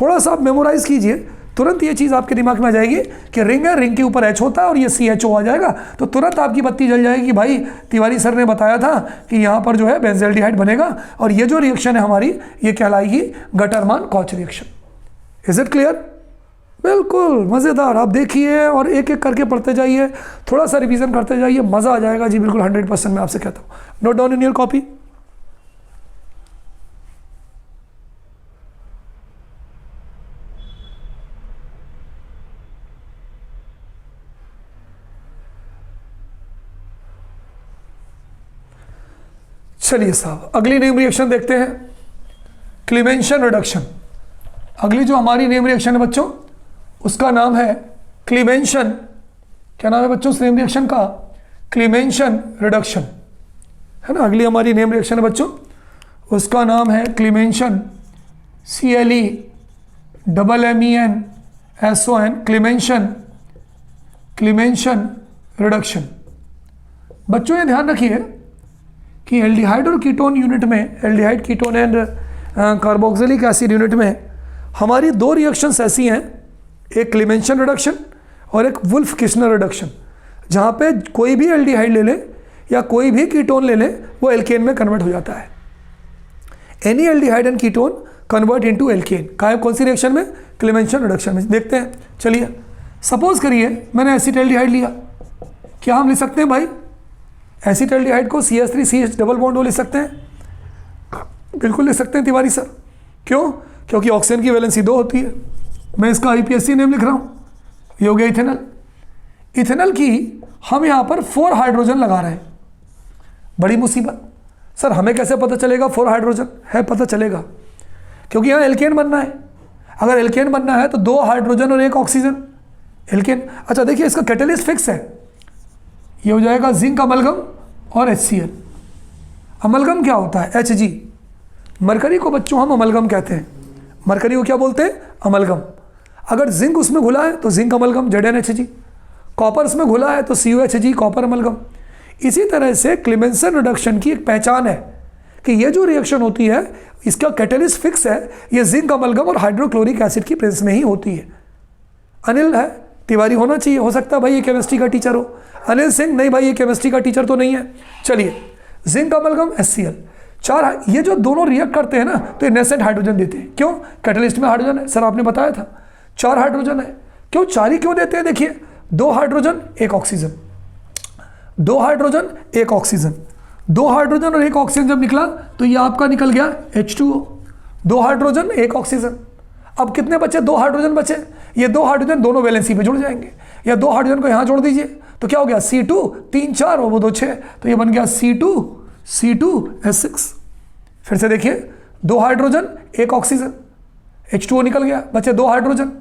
थोड़ा सा आप मेमोराइज कीजिए, तुरंत ये चीज़ आपके दिमाग में आ जाएगी कि रिंग है, रिंग के ऊपर H होता है और ये CHO आ जाएगा, तो तुरंत आपकी बत्ती जल जाएगी कि भाई तिवारी सर ने बताया था कि यहाँ पर जो है बेंजल्डिहाइड बनेगा और ये जो रिएक्शन है हमारी ये कहलाएगी Gattermann Koch reaction. Is it clear? बिल्कुल मज़ेदार। आप देखिए और एक एक करके पढ़ते जाइए, थोड़ा सा रिवीजन करते जाइए, मज़ा आ जाएगा जी, बिल्कुल 100% मैं आपसे कहता हूँ। Note down in your copy. चलिए साहब अगली नेम रिएक्शन देखते हैं, क्लीमेंशन रिडक्शन। अगली जो हमारी नेम रिएक्शन है बच्चों उसका नाम है क्लीमेंशन। क्या नाम है बच्चों उस नेम रिएक्शन का? क्लीमेंशन रिडक्शन, है ना, अगली हमारी नेम रिएक्शन है बच्चों, उसका नाम है क्लीमेंशन, CleMeNSON, क्लीमेंशन रिडक्शन। बच्चों ये ध्यान रखिए कि एल्डिहाइड और कीटोन यूनिट में, aldehyde ketone and carboxylic acid unit में हमारी दो रिएक्शंस ऐसी हैं, एक क्लीमेंशन रिडक्शन और एक वुल्फ किस्नर रिडक्शन, जहाँ पे कोई भी एल्डिहाइड ले ले या कोई भी कीटोन ले ले वो एल्केन में कन्वर्ट हो जाता है। Any aldehyde and ketone convert into alkane, कौन सी रिएक्शन में? क्लीमेंशन रिडक्शन में। देखते हैं, चलिए सपोज करिए मैंने एसिटाल्डिहाइड लिया, क्या हम लिख सकते हैं भाई एसिटाल्डिहाइड को CH3CH डबल बॉन्ड लिख सकते हैं? बिल्कुल लिख सकते हैं तिवारी सर। क्यों? क्योंकि ऑक्सीजन की वैलेंसी 2 होती है। मैं इसका IPSC नेम लिख रहा हूँ, ये हो गया इथेनॉल। इथेनॉल की हम यहाँ पर 4 हाइड्रोजन लगा रहे हैं, बड़ी मुसीबत। सर हमें कैसे पता चलेगा 4 हाइड्रोजन है? पता चलेगा क्योंकि यहाँ एल्केन बनना है। अगर एल्केन बनना है तो 2 हाइड्रोजन और 1 ऑक्सीजन, एल्केन। अच्छा देखिए इसका कैटलिस्ट फिक्स है, ये हो जाएगा जिंक अमलगम और HCl। अमलगम क्या होता है? Hg। मरकरी को बच्चों हम अमलगम कहते हैं, मरकरी को क्या बोलते हैं? अमलगम। अगर जिंक उसमें घुला है तो जिंक अमलगम ZnHg, कॉपर उसमें घुला है तो CuHg कॉपर अमलगम। इसी तरह से क्लीमेंशन रिडक्शन की एक पहचान है कि ये जो रिएक्शन होती है इसका कैटलिस्ट फिक्स है, ये जिंक अमलगम और हाइड्रोक्लोरिक एसिड की प्रेजेंस में ही होती है। अनिल है, तिवारी होना चाहिए, हो सकता है भाई ये केमिस्ट्री का टीचर हो। अनिल सिंह, नहीं भाई ये केमिस्ट्री का टीचर तो नहीं है। चलिए जिंक अमलगम HCl, 4, ये जो दोनों रिएक्ट करते हैं ना तो ये नेसेंट हाइड्रोजन देते हैं। क्यों? कैटलिस्ट में हाइड्रोजन है, सर आपने बताया था 4 हाइड्रोजन है। क्यों 4 ही क्यों देते हैं? देखिए 2 hydrogen 1 oxygen, 2 hydrogen 1 oxygen, 2 hydrogen और 1 ऑक्सीजन जब निकला तो ये आपका निकल गया H2O, 2 हाइड्रोजन 1 ऑक्सीजन। अब कितने बचे? 2 हाइड्रोजन बचे। ये 2 हाइड्रोजन दोनों वैलेंसी पे जुड़ जाएंगे, या 2 हाइड्रोजन को यहाँ जोड़ दीजिए तो क्या हो गया? C2 3 4 और वो 2 6, तो ये बन गया C2H6। फिर से देखिए 2 हाइड्रोजन 1 ऑक्सीजन, H2O निकल गया, बचे 2 हाइड्रोजन,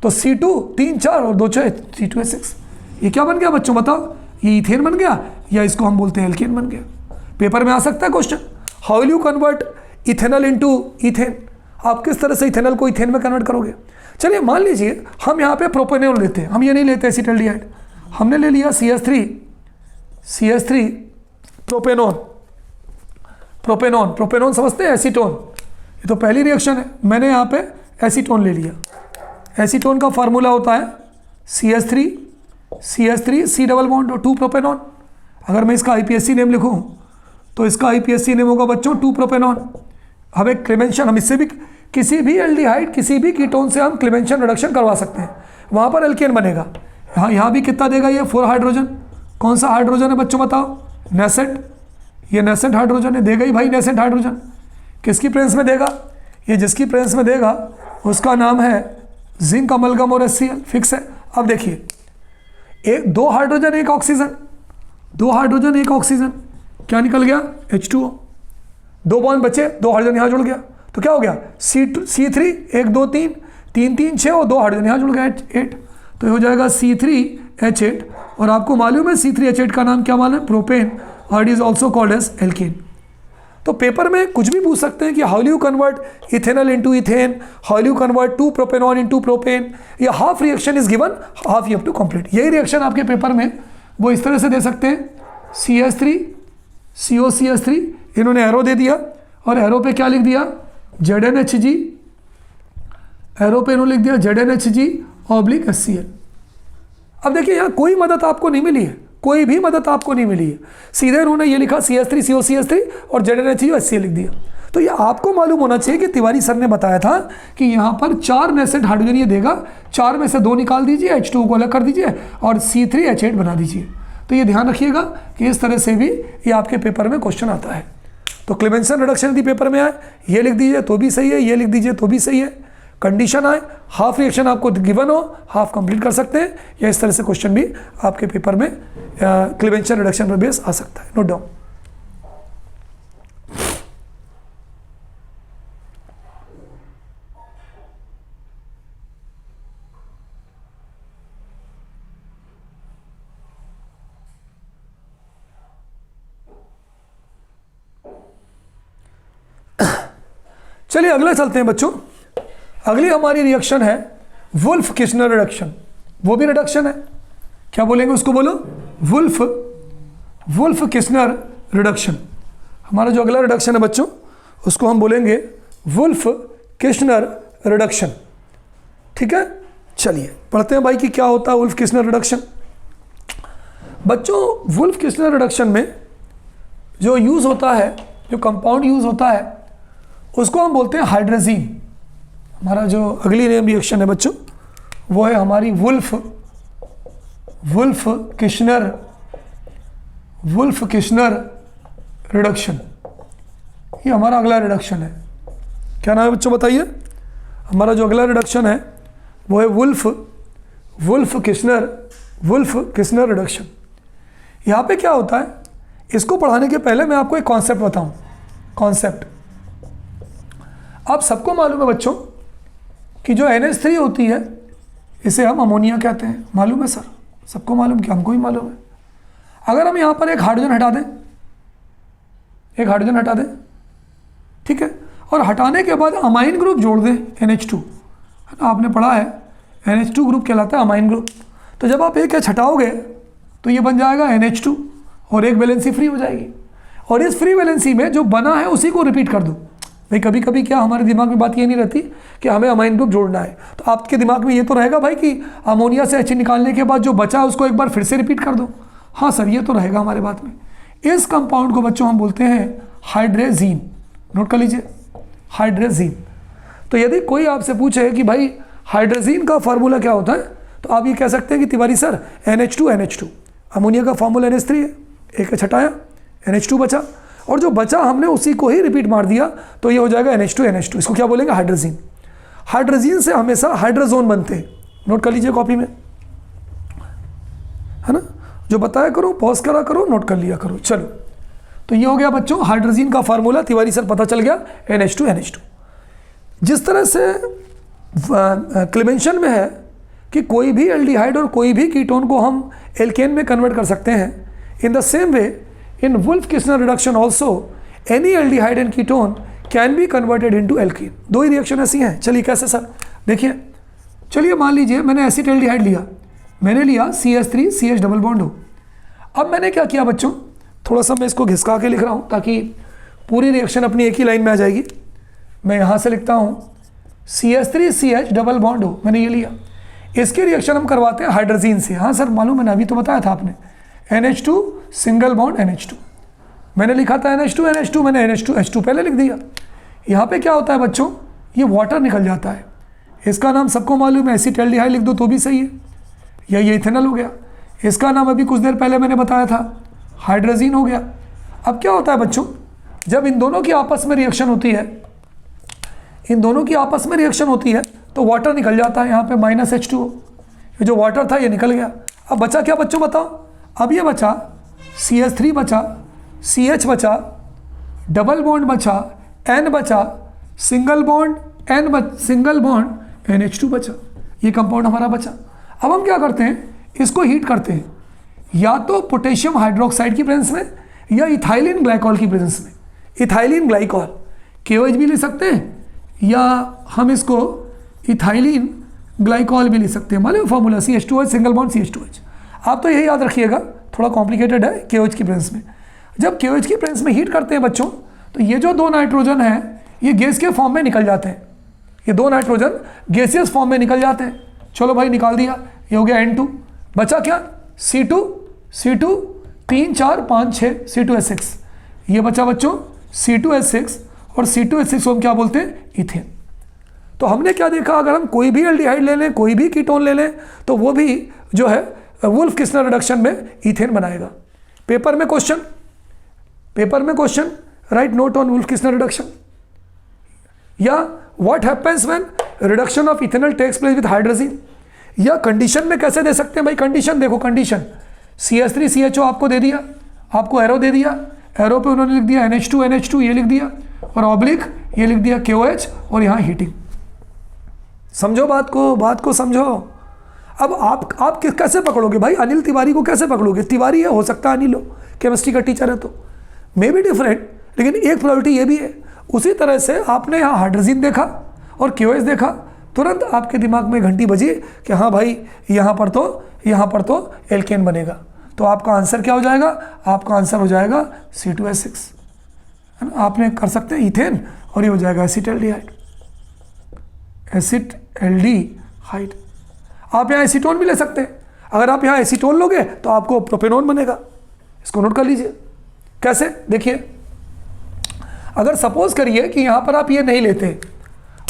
तो C2 3 4 और 2 6 C2H6। ये क्या बन गया बच्चों बताओ? ये इथेन बन गया, या इसको हम बोलते हैं एल्केन बन गया। पेपर में आ सकता है question, how will you convert ethanol into ethane? आप किस तरह से इथेनॉल को इथेन में कन्वर्ट करोगे? चलिए मान लीजिए हम यहाँ पे प्रोपेनॉल लेते हैं, हम ये नहीं लेते एसिटाल्डिहाइड, हमने ले लिया CH3 प्रोपेनॉन समझते हैं? एसीटोन, ये तो पहली रिएक्शन है। मैंने यहाँ पे एसीटोन ले लिया। एसीटोन का फार्मूला होता है CH3 C डबल बॉन्ड और 2 प्रोपेनॉन। अगर मैं इसका IPSC नेम लिखूँ तो इसका IPSC नेम होगा बच्चों 2 प्रोपेनॉन। अब एक क्लीमेंशन, हम इससे भी किसी भी एल्डिहाइड किसी भी कीटोन से हम क्लीमेंशन रिडक्शन करवा सकते हैं, वहाँ पर एल्केन बनेगा। यहाँ भी कितना देगा ये? 4 हाइड्रोजन। कौन सा हाइड्रोजन है बच्चों बताओ? नेसेंट, ये नेसेंट हाइड्रोजन है, देगा ही भाई नेसेंट हाइड्रोजन। किसकी प्रेजेंस में देगा? ये जिसकी प्रेजेंस में देगा उसका नाम है जिंक अमलगम और HCl, फिक्स है। अब देखिए 2 हाइड्रोजन 1 ऑक्सीजन, 2 हाइड्रोजन 1 ऑक्सीजन, क्या निकल गया? H2O, 2 बॉन्ड बचे, 2 हाइड्रोजन यहाँ जुड़ गया, तो क्या हो गया? C3 1 2 3 3 3 6 और 2 हाइड्रोजन यहाँ जुड़ गया 8, तो ये हो जाएगा C3H8। और आपको मालूम है C3H8 का नाम क्या मालूम है? प्रोपेन, और it is also called as alkane. तो पेपर में कुछ भी पूछ सकते हैं कि how you convert ethanol into ethane, how you convert 2 propanone into propane, या half reaction is given, half you have to complete. यही रिएक्शन आपके पेपर में वो इस तरह से दे सकते हैं, CH3 COCH3, इन्होंने एरो दे दिया और एरो पे क्या लिख दिया? ZnHg, एरो पे इन्होंने लिख दिया ZnHg/HCl। अब देखिए यहाँ कोई मदद आपको नहीं मिली है, कोई भी मदद आपको नहीं मिली है, सीधे उन्होंने ये लिखा CH3 COCH3 और ZnHg/HCl लिख दिया। तो ये आपको मालूम होना चाहिए कि तिवारी सर ने बताया था कि यहाँ पर 4 नेसेंट हाइड्रोजन ये देगा, 4 में से 2 निकाल दीजिए, H2O को अलग कर दीजिए और C3H8 बना दीजिए। तो ये ध्यान रखिएगा कि इस तरह से भी ये आपके पेपर में क्वेश्चन आता है। तो क्लीमेंशन रिडक्शन यदि पेपर में आए, ये लिख दीजिए तो भी सही है, ये लिख दीजिए तो भी सही है। कंडीशन आए, हाफ रिएक्शन आपको गिवन हो, हाफ कंप्लीट कर सकते हैं, या इस तरह से क्वेश्चन भी आपके पेपर में क्लीमेंशन रिडक्शन पर बेस आ सकता है। Note down. चलिए अगले चलते हैं बच्चों। अगली हमारी रिएक्शन है वुल्फ किशनर रिडक्शन। वो भी रिडक्शन है, क्या बोलेंगे उसको, बोलो वुल्फ किशनर रिडक्शन। हमारा जो अगला रिडक्शन है बच्चों उसको हम बोलेंगे वुल्फ किशनर रिडक्शन। ठीक है, चलिए पढ़ते हैं भाई कि क्या होता है वुल्फ किशनर रिडक्शन। बच्चों वुल्फ किशनर रिडक्शन में जो यूज़ होता है, जो कंपाउंड यूज़ होता है उसको हम बोलते हैं हाइड्रोजीन। हमारा जो अगली नेम रिएक्शन है बच्चों वो है हमारी वुल्फ किशनर रिडक्शन। ये हमारा अगला रिडक्शन है। क्या नाम है बच्चों बताइए? हमारा जो अगला रिडक्शन है वो है वुल्फ किशनर रिडक्शन। यहाँ पे क्या होता है, इसको पढ़ाने के पहले मैं आपको एक कॉन्सेप्ट बताऊं। कॉन्सेप्ट आप सबको मालूम है बच्चों कि जो NH3 होती है इसे हम अमोनिया कहते हैं। मालूम है सर? सबको मालूम, कि हमको ही मालूम है। अगर हम यहाँ पर एक हाइड्रोजन हटा दें, ठीक है, और हटाने के बाद अमाइन ग्रुप जोड़ दें NH2, है ना, आपने पढ़ा है NH2 ग्रुप कहलाता है अमाइन ग्रुप। तो जब आप एक H हटाओगे तो ये बन जाएगा NH2 और एक वैलेंसी फ्री हो जाएगी। और इस फ्री वैलेंसी में जो बना है उसी को रिपीट कर दो। भाई कभी कभी क्या हमारे दिमाग में बात ये नहीं रहती कि हमें अमाइन ग्रुप जोड़ना है, तो आपके दिमाग में ये तो रहेगा भाई कि अमोनिया से H निकालने के बाद जो बचा है उसको एक बार फिर से रिपीट कर दो। हाँ सर, ये तो रहेगा हमारे बात में। इस कंपाउंड को बच्चों हम बोलते हैं हाइड्रेजीन। नोट कर लीजिए, हाइड्रेजीन। तो यदि कोई आपसे पूछे कि भाई हाइड्रेजीन का फार्मूला क्या होता है, तो आप ये कह सकते हैं कि तिवारी सर NH2 अमोनिया का फार्मूला NH3 है, एक H हटाया NH2 बचा, और जो बचा हमने उसी को ही रिपीट मार दिया, तो ये हो जाएगा NH2। इसको क्या बोलेंगे? हाइड्रोजीन। हाइड्रोजीन से हमेशा हाइड्रोजोन बनते हैं। नोट कर लीजिए कॉपी में, है ना, जो बताया करो, पॉज करा करो, नोट कर लिया करो। चलो, तो ये हो गया बच्चों हाइड्रोजीन का फार्मूला। तिवारी सर पता चल गया NH2। जिस तरह से क्लेमेंशन में है कि कोई भी एल्डिहाइड और कोई भी कीटोन को हम एल्केन में कन्वर्ट कर सकते हैं, in the same way in Wolff Kishner reduction also any aldehyde and ketone can be converted into alkene. दो ही रिएक्शन ऐसी हैं। चलिए कैसे सर? देखिए, चलिए मान लीजिए मैंने एसिटाल्डिहाइड लिया, मैंने लिया CH3 CH डबल बॉन्ड हो। अब मैंने क्या किया बच्चों, थोड़ा सा मैं इसको घिसका के लिख रहा हूँ ताकि पूरी रिएक्शन अपनी एक ही लाइन में आ जाएगी। मैं यहाँ से लिखता हूँ CH3 CH डबल बॉन्ड हो, मैंने ये लिया। इसकी रिएक्शन हम करवाते हैं हाइड्रोजीन से। हाँ सर मालूम है ना, अभी तो बताया था आपने, NH2 सिंगल बॉन्ड NH2। मैंने लिखा था NH2 मैंने NH2 पहले लिख दिया। यहाँ पे क्या होता है बच्चों, ये वाटर निकल जाता है। इसका नाम सबको मालूम है, एसिटाल्डिहाइड लिख दो तो भी सही है, या ये इथेनॉल हो गया। इसका नाम अभी कुछ देर पहले मैंने बताया था, हाइड्रोजीन हो गया। अब क्या होता है बच्चों, जब इन दोनों की आपस में रिएक्शन होती है, तो वाटर निकल जाता है। यहाँ पे -H2O, ये जो वाटर था ये निकल गया। अब बचा क्या बच्चों बताओ? अब ये बचा CH3 बचा, CH बचा, डबल बॉन्ड बचा, N बचा, सिंगल बॉन्ड NH2 बचा। ये कंपाउंड हमारा बचा। अब हम क्या करते हैं, इसको हीट करते हैं, या तो पोटेशियम हाइड्रोक्साइड की प्रेजेंस में या इथाइलिन ग्लाइकॉल की प्रेजेंस में। इथाइलिन ग्लाइकॉल KOH भी ले सकते हैं, या हम इसको इथाइलिन ग्लाइकॉल भी ले सकते हैं। मालूम formula CH2H single bond CH2H। आप तो यही याद रखिएगा, थोड़ा कॉम्प्लिकेटेड है KOH की प्रेजेंस में। जब KOH की प्रेजेंस में हीट करते हैं बच्चों, तो ये जो दो नाइट्रोजन हैं ये गैस के फॉर्म में निकल जाते हैं। ये दो नाइट्रोजन गैसियस फॉर्म में निकल जाते हैं। चलो भाई निकाल दिया, ये हो गया N2। बचा क्या? C2 3 4 5 6 C2H6। ये बचा बच्चों C2H6, और C2H6 को हम क्या बोलते हैं? इथेन। तो हमने क्या देखा, अगर हम कोई भी एल्डिहाइड ले लें, कोई भी कीटोन ले लें, तो वो भी जो है वुल्फ किशनर रिडक्शन में इथेन बनाएगा। पेपर में question write note on Wolff Kishner reduction, या what happens when reduction of ethanol takes place with hydrogen, या कंडीशन में कैसे दे सकते हैं भाई? कंडीशन देखो, कंडीशन CH3 CHO आपको दे दिया, आपको एरो दे दिया, एरो पे उन्होंने लिख दिया NH2 ये लिख दिया, और ऑब्लिक ये लिख दिया KOH, और यहाँ हीटिंग। समझो बात को समझो। अब आप कैसे पकड़ोगे भाई? अनिल तिवारी को कैसे पकड़ोगे? तिवारी है, हो सकता है अनिल हो, केमिस्ट्री का टीचर है, तो मे बी डिफरेंट, लेकिन एक प्रॉपर्टी ये भी है, उसी तरह से आपने यहाँ हाइड्रोजन देखा और क्यूएच देखा, तुरंत आपके दिमाग में घंटी बजी कि हाँ भाई यहाँ पर तो एल्केन बनेगा। तो आपका आंसर क्या हो जाएगा? आपका आंसर हो जाएगा C2H6, है ना। आपने कर सकते हैं इथेन और ये हो जाएगा एसिटल्डिहाइड, एसिटल्डिहाइड। आप यहाँ एसीटोन भी ले सकते हैं। अगर आप यहाँ एसीटोन लोगे तो आपको प्रोपेनॉन बनेगा। इसको नोट कर लीजिए। कैसे? देखिए, अगर सपोज करिए कि यहाँ पर आप ये नहीं लेते,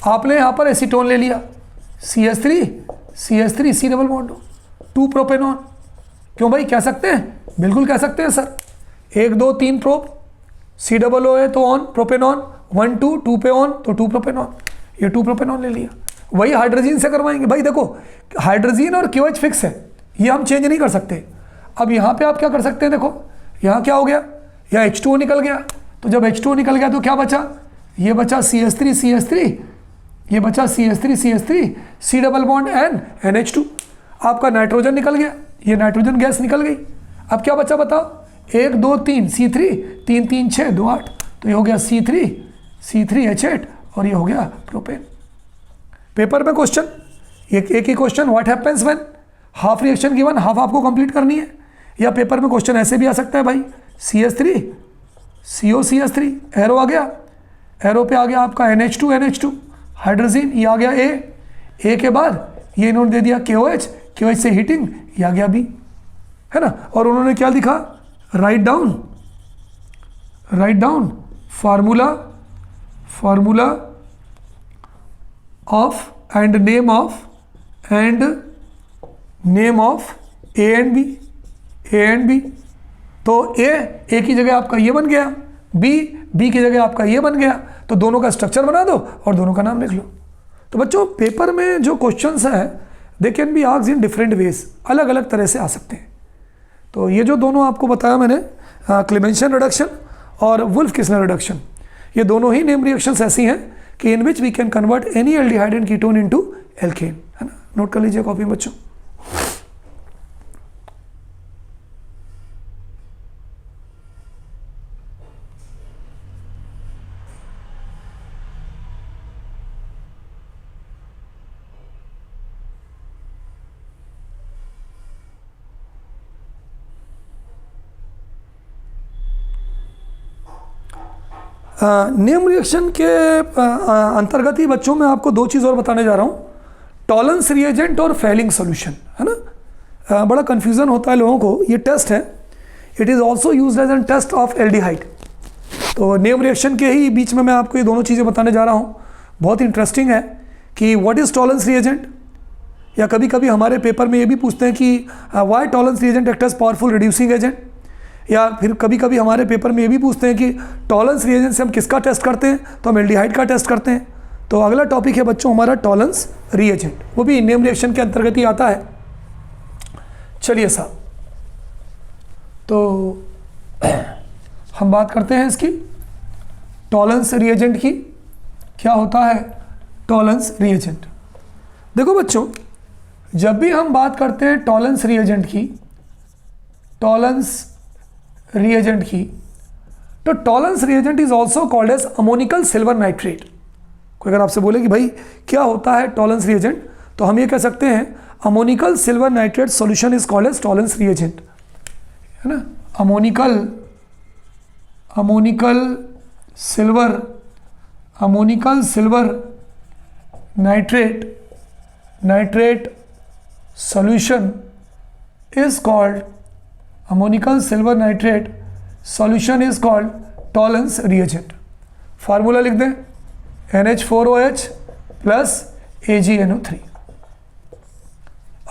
आपने यहाँ पर एसीटोन ले लिया, CH3 C double bond 2 propanone. क्यों भाई, कह सकते हैं? बिल्कुल कह सकते हैं sir. 1 2 3 prop, C double O है तो ऑन प्रोपेनॉन, 1 2 2 पे ऑन तो 2 प्रोपेनॉन, ये 2 प्रोपेनॉन ले लिया। वही हाइड्रोजन से करवाएंगे। भाई देखो, हाइड्रोजन और क्यूएच फिक्स है, ये हम चेंज नहीं कर सकते। अब यहाँ पे आप क्या कर सकते हैं? देखो यहाँ क्या हो गया, यहाँ H2O निकल गया। तो जब H2O निकल गया तो क्या बचा? ये बचा CH3, ये बचा CH3, C double bond N, NH2। आपका नाइट्रोजन निकल गया, ये नाइट्रोजन गैस निकल गई। अब क्या बचा बताओ? 1 2 3 C3, 3 3 6 2 8, तो ये हो गया C3H8 और ये हो गया प्रोपेन। पेपर में क्वेश्चन एक ही question, what happens when half reaction given, half आपको कंप्लीट करनी है। या पेपर में क्वेश्चन ऐसे भी आ सकता है भाई, CH3 COCH3, एरो आ गया, एरो पे आ गया आपका NH2 हाइड्रोजन, ये आ गया ए के बाद ये इन्होंने दे दिया KOH से हीटिंग, ये आ गया B, है ना। और उन्होंने क्या लिखा? Write down formula of and name of A and B. तो ए की जगह आपका ये बन गया, बी की जगह आपका ये बन गया। तो दोनों का स्ट्रक्चर बना दो और दोनों का नाम लिख लो। तो बच्चों, पेपर में जो क्वेश्चंस हैं they can be asked in different ways, अलग अलग तरह से आ सकते हैं। तो ये जो दोनों आपको बताया मैंने, क्लेमेंशन रिडक्शन और वुल्फ किस्लर रिडक्शन, ये दोनों ही नेम रिएक्शंस ऐसी हैं कि in which we can convert any aldehyde and ketone into alkane, है ना। नोट कर लीजिए कॉपी में बच्चों। नेम रिएक्शन के अंतर्गत ही बच्चों मैं आपको 2 चीज़ और बताने जा रहा हूँ, टॉलरेंस रिएजेंट और फेलिंग सॉल्यूशन, है ना। बड़ा कन्फ्यूज़न होता है लोगों को। ये टेस्ट है, it is also used as an test of aldehyde. तो नेम रिएक्शन के ही बीच में मैं आपको ये दोनों चीज़ें बताने जा रहा हूँ। बहुत इंटरेस्टिंग है कि व्हाट इज़ टॉलरेंस रिएजेंट, या कभी कभी हमारे पेपर में ये भी पूछते हैं कि why Tollens reagent act as powerful reducing agent, या फिर कभी कभी हमारे पेपर में ये भी पूछते हैं कि टॉलरेंस रिएजेंट से हम किसका टेस्ट करते हैं, तो हम एल्डिहाइड का टेस्ट करते हैं। तो अगला टॉपिक है बच्चों हमारा टॉलरेंस रिएजेंट, वो भी नेम रिएक्शन के अंतर्गत ही आता है। चलिए साहब, तो हम बात करते हैं इसकी टॉलरेंस रिएजेंट की। क्या होता है टॉलरेंस रिएजेंट? देखो बच्चों, जब भी हम बात करते हैं टॉलरेंस रिएजेंट की, तो Tollens reagent is also called as ammoniacal silver nitrate. कोई अगर आपसे बोले कि भाई क्या होता है टॉलरेंस रिएजेंट, तो हम ये कह सकते हैं ammoniacal silver nitrate solution is called as Tollens reagent, है ना। Ammoniacal silver nitrate solution is called Tollens reagent. Formula लिख दें, NH4OH plus AgNO3।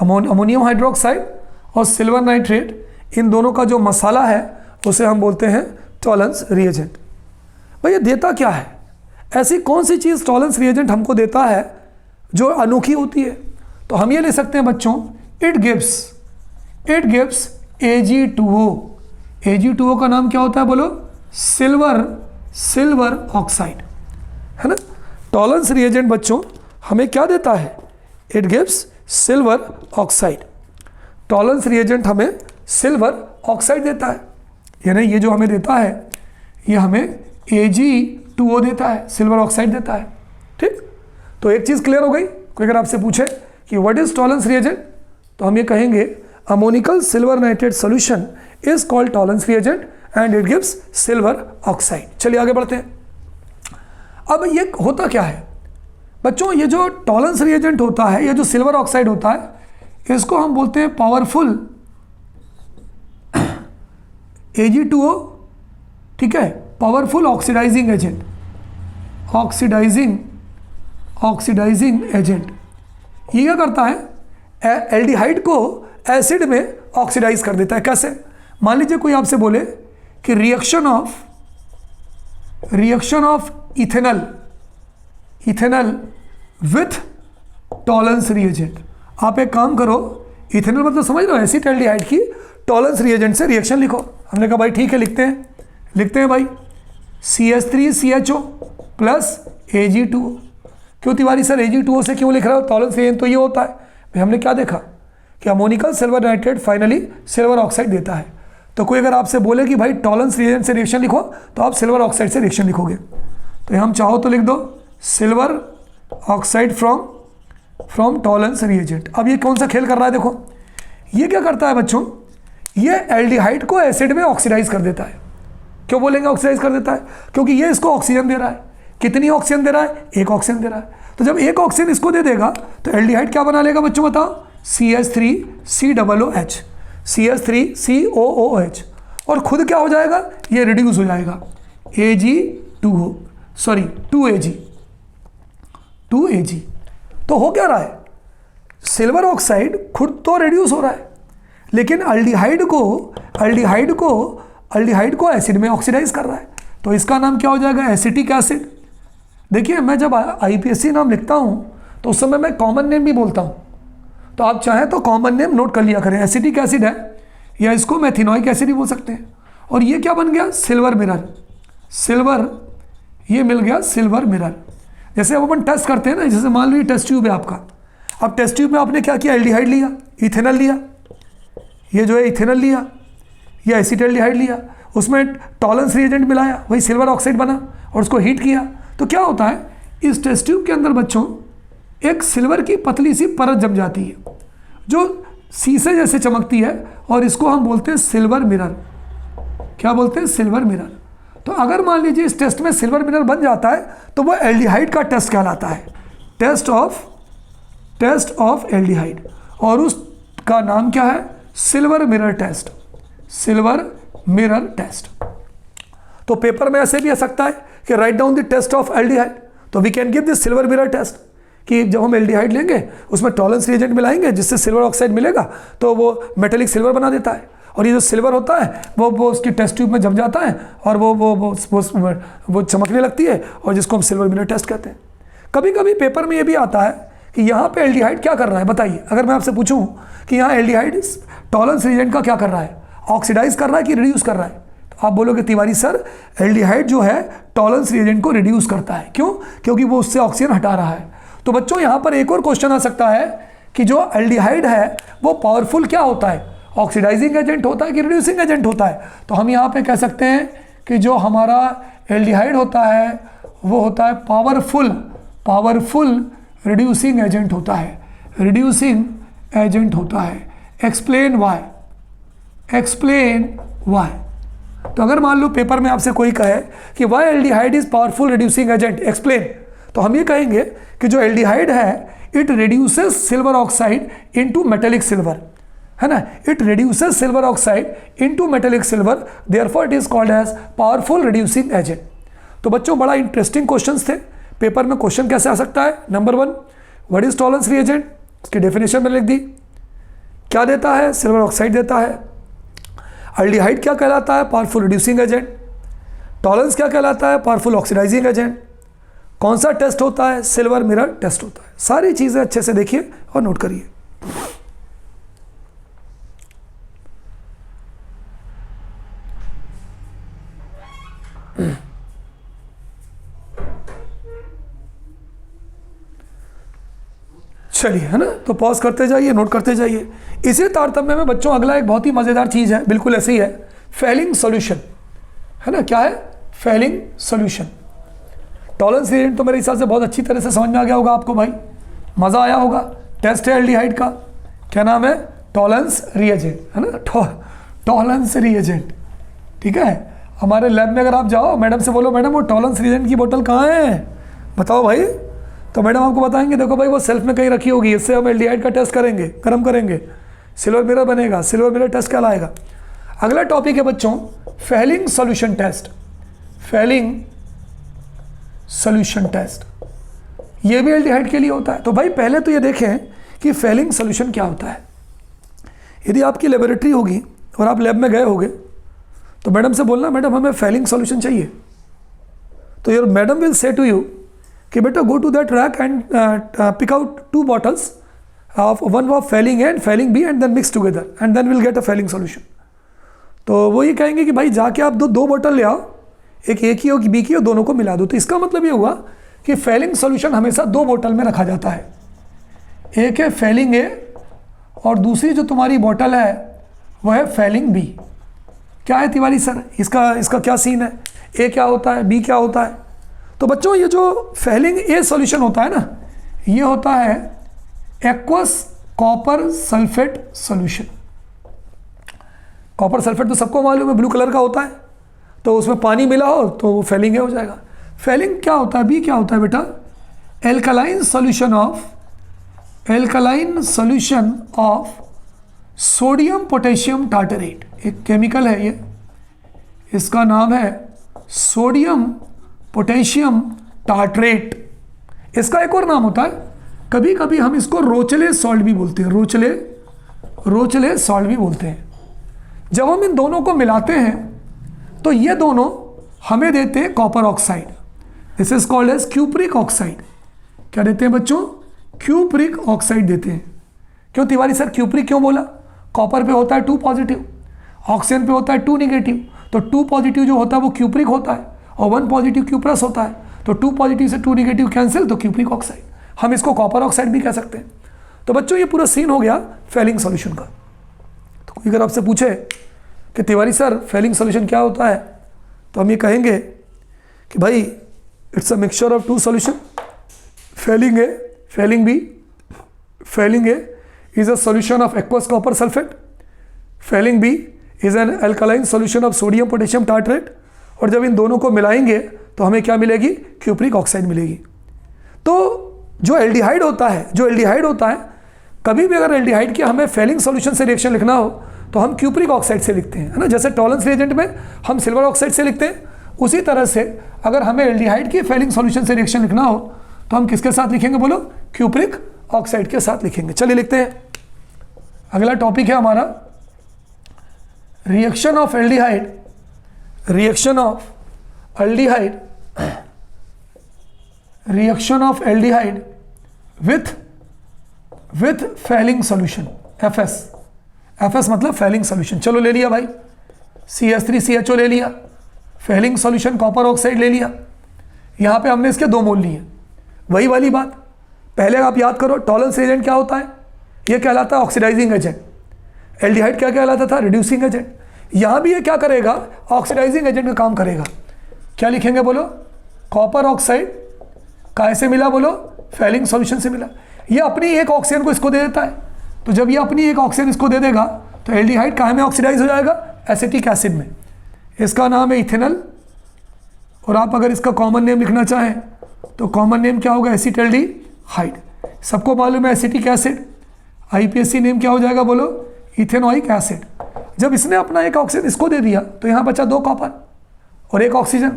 Ammonium hydroxide और सिल्वर नाइट्रेट, इन दोनों का जो मसाला है उसे हम बोलते हैं टॉलरेंस रिएजेंट। भैया देता क्या है? ऐसी कौन सी चीज़ टॉलरेंस रिएजेंट हमको देता है जो अनोखी होती है? तो हम ये ले सकते हैं बच्चों, इट गिव्स Ag2O का नाम क्या होता है बोलो? सिल्वर ऑक्साइड, है ना। टॉलरेंस रिएजेंट बच्चों हमें क्या देता है? It gives silver oxide. Tolerance reagent हमें सिल्वर ऑक्साइड देता है, यानी ये जो हमें देता है ये हमें Ag2O देता है, सिल्वर ऑक्साइड देता है। ठीक, तो एक चीज़ क्लियर हो गई। कोई अगर आपसे पूछे कि व्हाट इज टॉलरेंस रिएजेंट, तो हम ये कहेंगे ammoniacal silver nitrate solution is called Tollens reagent and it gives silver oxide. चलिए आगे बढ़ते हैं। अब ये होता क्या है बच्चों, ये जो टॉलरेंस रिएजेंट होता है, ये जो सिल्वर ऑक्साइड होता है, इसको हम बोलते हैं पावरफुल Ag2O। ठीक है, powerful oxidising agent, oxidising agent. ये क्या करता है, एल्डिहाइड को एसिड में ऑक्सीडाइज कर देता है। कैसे? मान लीजिए कोई आपसे बोले कि reaction of ethanal with tolerance reagent. आप एक काम करो, इथेनल मतलब समझ रहे हो, एसिटाल्डिहाइड की टॉलरेंस रिएजेंट से रिएक्शन लिखो। हमने कहा भाई ठीक है, लिखते हैं भाई CH3CHO प्लस Ag2O। क्यों तिवारी सर Ag2O से क्यों लिख रहे हो? टॉलरेंस रिएजेंट तो ये होता है भाई। हमने क्या देखा कि ammoniacal silver nitrate finally silver oxide देता है। तो कोई अगर आपसे बोले कि भाई टॉलरेंस रिएजेंट से रिएक्शन लिखो, तो आप सिल्वर ऑक्साइड से रिएक्शन लिखोगे। तो हम चाहो तो लिख दो silver oxide from tolerance reagent. अब ये कौन सा खेल कर रहा है, देखो ये क्या करता है बच्चों, ये एल्डिहाइड को एसिड में ऑक्सीडाइज कर देता है। क्यों बोलेंगे ऑक्सीडाइज कर देता है? क्योंकि ये इसको ऑक्सीजन दे रहा है। कितनी ऑक्सीजन दे रहा है? एक ऑक्सीजन दे रहा है। तो जब एक ऑक्सीजन इसको दे देगा तो एल्डिहाइड क्या बना लेगा बच्चों, बताओ? CH3COOH, CH3COOH, और खुद क्या हो जाएगा, ये रिड्यूस हो जाएगा Ag2O, सॉरी 2Ag। तो हो क्या रहा है, सिल्वर ऑक्साइड खुद तो रिड्यूस हो रहा है, लेकिन एल्डिहाइड को एसिड में ऑक्सीडाइज कर रहा है। तो इसका नाम क्या हो जाएगा, एसिटिक एसिड। देखिए मैं जब IPSC नाम लिखता हूँ तो उस समय मैं कॉमन नेम भी बोलता हूँ, तो आप चाहें तो कॉमन नेम नोट कर लिया करें। एसिटिक एसिड है, या इसको मेथिनोइक एसिड भी बोल सकते हैं। और ये क्या बन गया, सिल्वर मिरर। ये मिल गया सिल्वर मिरर। जैसे अब अपन टेस्ट करते हैं ना, जैसे मान लो ये टेस्ट ट्यूब है आपका। अब टेस्ट ट्यूब में आपने क्या किया, एल्डिहाइड लिया, इथेनॉल लिया, ये जो है इथेनॉल लिया, या एसिटाल्डिहाइड लिया, उसमें टॉलरेंस रिएजेंट मिलाया, वही सिल्वर ऑक्साइड बना, और उसको हीट किया। तो क्या होता है, इस टेस्ट ट्यूब के अंदर बच्चों एक सिल्वर की पतली सी परत जम जाती है जो शीशे जैसे चमकती है, और इसको हम बोलते हैं सिल्वर मिरर। क्या बोलते हैं, सिल्वर मिरर। तो अगर मान लीजिए इस टेस्ट में सिल्वर मिरर बन जाता है तो वो एल्डिहाइड का टेस्ट कहलाता है, टेस्ट ऑफ एल्डिहाइड, और उसका नाम क्या है, सिल्वर मिरर टेस्ट। तो पेपर में ऐसे भी आ सकता है कि write down the test of aldehyde, तो we can give this silver mirror test, कि जब हम एल्डिहाइड लेंगे उसमें टॉलरेंस रिएजेंट मिलाएंगे जिससे सिल्वर ऑक्साइड मिलेगा, तो वो मेटेलिक सिल्वर बना देता है, और ये जो सिल्वर होता है वो उसकी टेस्ट ट्यूब में जम जाता है, और वो चमकने लगती है, और जिसको हम सिल्वर मिरर टेस्ट कहते हैं। कभी कभी पेपर में ये भी आता है कि यहाँ पे एल्डिहाइड क्या कर रहा है, बताइए। अगर मैं आपसे पूछूं कि यहाँ एल्डिहाइड टॉलरेंस रिएजेंट का क्या कर रहा है, ऑक्सीडाइज कर रहा है कि रिड्यूस कर रहा है, तो आप बोलोगे तिवारी सर एल्डिहाइड जो है टॉलरेंस रिएजेंट को रिड्यूस करता है। क्यों? क्योंकि वो उससे ऑक्सीजन हटा रहा है। तो बच्चों यहाँ पर एक और क्वेश्चन आ सकता है कि जो एल्डिहाइड है वो पावरफुल क्या होता है, ऑक्सीडाइजिंग एजेंट होता है कि रिड्यूसिंग एजेंट होता है? तो हम यहाँ पे कह सकते हैं कि जो हमारा एल्डिहाइड होता है वो होता है पावरफुल रिड्यूसिंग एजेंट होता है। Explain why. तो अगर मान लो पेपर में आपसे कोई कहे कि why aldehyde is powerful reducing agent, explain, तो हम ये कहेंगे कि जो एल्डिहाइड है it reduces silver oxide into metallic silver, है ना, it reduces silver oxide into metallic silver, therefore it is called as powerful reducing agent. तो बच्चों बड़ा इंटरेस्टिंग क्वेश्चंस थे। पेपर में क्वेश्चन कैसे आ सकता है, number 1 what is Tollens reagent, उसकी डेफिनेशन मैंने लिख दी, क्या देता है, सिल्वर ऑक्साइड देता है। एल्डिहाइड क्या कहलाता है, पावरफुल रिड्यूसिंग एजेंट। टॉलरेंस क्या कहलाता है, पावरफुल ऑक्सीडाइजिंग एजेंट। कौन सा टेस्ट होता है, सिल्वर मिरर टेस्ट होता है। सारी चीजें अच्छे से देखिए और नोट करिए। चलिए, है ना, तो पॉज करते जाइए, नोट करते जाइए। इसी तारतम्य में बच्चों अगला एक बहुत ही मजेदार चीज है, बिल्कुल ऐसे ही है, फेलिंग सॉल्यूशन, है ना। क्या है, फेलिंग सॉल्यूशन। टॉलरेंस रिएजेंट तो मेरे हिसाब से बहुत अच्छी तरह से समझ में आ गया होगा आपको भाई, मज़ा आया होगा। टेस्ट है एल्डिहाइड का, क्या नाम है? टॉलरेंस रिएजेंट, है ना, टॉलरेंस रिएजेंट, ठीक है। हमारे लैब में अगर आप जाओ, मैडम से बोलो मैडम वो टॉलरेंस रिएजेंट की बोतल कहाँ है, बताओ भाई, तो मैडम आपको बताएंगे देखो भाई वो सेल्फ में कहीं रखी होगी, इससे हम एल्डिहाइड का टेस्ट करेंगे, गर्म करेंगे, सिल्वर मिरर बनेगा, सिल्वर मिरर टेस्ट कहलाएगा। अगला टॉपिक है बच्चों Fehling solution test. Fehling solution test ये भी एल्डिहाइड के लिए होता है। तो भाई पहले तो ये देखें कि फेलिंग सॉल्यूशन क्या होता है। यदि आपकी लेबोरेटरी होगी और आप लैब में गए होगे तो मैडम से बोलना मैडम हमें फेलिंग सॉल्यूशन चाहिए, तो your madam will say to you कि बेटा go to that rack and pick out 2 bottles of one of Fehling A and Fehling B and then mix together and then will get a Fehling solution. तो वो ये कहेंगे कि भाई जाके आप दो बोतल ले आओ, एक ए की हो कि बी की हो, दोनों को मिला दो। तो इसका मतलब ये हुआ कि फेलिंग सॉल्यूशन हमेशा 2 बोतल में रखा जाता है, एक है फेलिंग ए और दूसरी जो तुम्हारी बोतल है वह है फेलिंग बी। क्या है तिवारी सर, इसका क्या सीन है, ए क्या होता है, बी क्या होता है? तो बच्चों ये जो फेलिंग ए सॉल्यूशन होता है ना, ये होता है aqueous copper sulphate solution. Copper sulphate तो सबको मालूम है, ब्लू कलर का होता है, तो उसमें पानी मिला हो तो वो फेलिंग ए हो जाएगा। फेलिंग क्या होता है, बी क्या होता है बेटा? Alkaline solution of sodium potassium tartrate. एक केमिकल है ये, इसका नाम है सोडियम पोटेशियम टार्टरेट। इसका एक और नाम होता है, कभी कभी हम इसको रोचले सॉल्ट भी बोलते हैं, रोचले सॉल्ट भी बोलते हैं। जब हम इन दोनों को मिलाते हैं तो ये दोनों हमें देते हैं copper oxide. This is called as cupric oxide. क्या देते हैं बच्चों? क्यूप्रिक ऑक्साइड देते हैं। क्यों तिवारी सर क्यूप्रिक क्यों बोला? कॉपर पे होता है 2 पॉजिटिव, ऑक्सीजन पे होता है 2 नेगेटिव, तो 2 पॉजिटिव जो होता है वो क्यूप्रिक होता है और 1 पॉजिटिव क्यूप्रस होता है, तो 2 पॉजिटिव से 2 नेगेटिव कैंसिल, तो क्यूप्रिक ऑक्साइड। हम इसको कॉपर ऑक्साइड भी कह सकते हैं। तो बच्चों ये पूरा सीन हो गया फेलिंग सॉल्यूशन का। तो कोई अगर आपसे पूछे कि तिवारी सर फेलिंग सॉल्यूशन क्या होता है, तो हम ये कहेंगे कि भाई it's a mixture of 2 solution, Fehling A, Fehling B. Fehling A is a solution of aqueous copper sulfate, failing B is an alkaline solution of sodium potassium tartrate, और जब इन दोनों को मिलाएंगे तो हमें क्या मिलेगी? क्यूप्रिक ऑक्साइड मिलेगी। तो जो एल्डिहाइड होता है, कभी भी अगर एल्डिहाइड की हमें फेलिंग सॉल्यूशन से रिएक्शन लिखना हो तो हम क्यूप्रिक ऑक्साइड से लिखते हैं, है ना। जैसे टॉलरेंस रिएजेंट में हम सिल्वर ऑक्साइड से लिखते हैं, उसी तरह से अगर हमें एल्डिहाइड की फेलिंग सॉल्यूशन से रिएक्शन लिखना हो तो हम किसके साथ लिखेंगे बोलो? क्यूप्रिक ऑक्साइड के साथ लिखेंगे। चलिए लिखते हैं। अगला टॉपिक है हमारा reaction of aldehyde with Fehling solution, FS मतलब फेलिंग सॉल्यूशन। चलो ले लिया भाई, CH3CHO ले लिया, फेलिंग सॉल्यूशन कॉपर ऑक्साइड ले लिया। यहां पे हमने इसके 2 मोल लिए। वही वाली बात, पहले आप याद करो टॉलरेंस रिएजेंट क्या होता है? ये कहलाता है ऑक्सीडाइजिंग एजेंट। एल्डिहाइड क्या कहलाता था? Reducing agent. यहां भी ये क्या करेगा? ऑक्सीडाइजिंग एजेंट का काम करेगा। क्या लिखेंगे बोलो? कॉपर ऑक्साइड कैसे मिला बोलो? फेलिंग सॉल्यूशन से मिला। ये अपनी एक ऑक्सीजन को इसको दे देता है, तो जब ये अपनी एक ऑक्सीजन इसको दे देगा तो एल्डिहाइड कहाँ में ऑक्सीडाइज हो जाएगा? एसिटिक एसिड में। इसका नाम है इथेनॉल, और आप अगर इसका कॉमन नेम लिखना चाहें तो कॉमन नेम क्या होगा? एसिटल्डिहाइड। सबको मालूम है एसिटिक एसिड, IPSC नेम क्या हो जाएगा बोलो? Ethanoic acid. जब इसने अपना एक ऑक्सीजन इसको दे दिया तो यहाँ बचा 2 कॉपर और 1 ऑक्सीजन,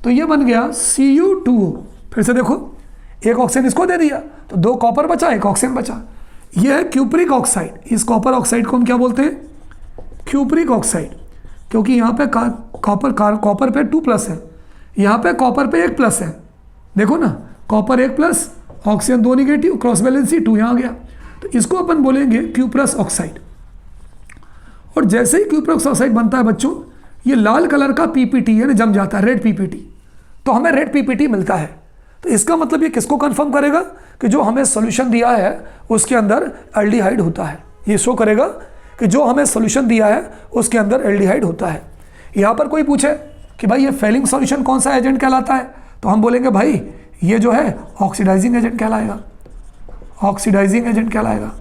तो ये बन गया Cu2O। फिर से देखो, एक ऑक्सीजन इसको दे दिया तो 2 कॉपर बचा, 1 ऑक्सीजन बचा। ये है क्यूप्रिक ऑक्साइड। इस कॉपर ऑक्साइड को हम क्या बोलते हैं? क्यूप्रिक ऑक्साइड, क्योंकि यहाँ पे कॉपर पे 2+ है, यहाँ पे कॉपर पे 1+ है। देखो ना, copper 1+, oxygen 2 negative, cross valency 2 यहाँ आ गया, तो इसको अपन बोलेंगे क्यूप्रस ऑक्साइड। और जैसे ही क्यूप्रस ऑक्साइड बनता है बच्चों, ये लाल कलर का PPT यानी जम जाता है, रेड PPT, तो हमें रेड PPT मिलता है। तो इसका मतलब ये किसको कंफर्म करेगा कि जो हमें सॉल्यूशन दिया है उसके अंदर एल्डिहाइड होता है। ये शो करेगा कि जो हमें सॉल्यूशन दिया है उसके अंदर एल्डिहाइड होता है। यहाँ पर कोई पूछे कि भाई ये फेलिंग सॉल्यूशन कौन सा एजेंट कहलाता है, तो हम बोलेंगे भाई ये जो है ऑक्सीडाइजिंग एजेंट कहलाएगा, ऑक्सीडाइजिंग एजेंट कहलाएगा।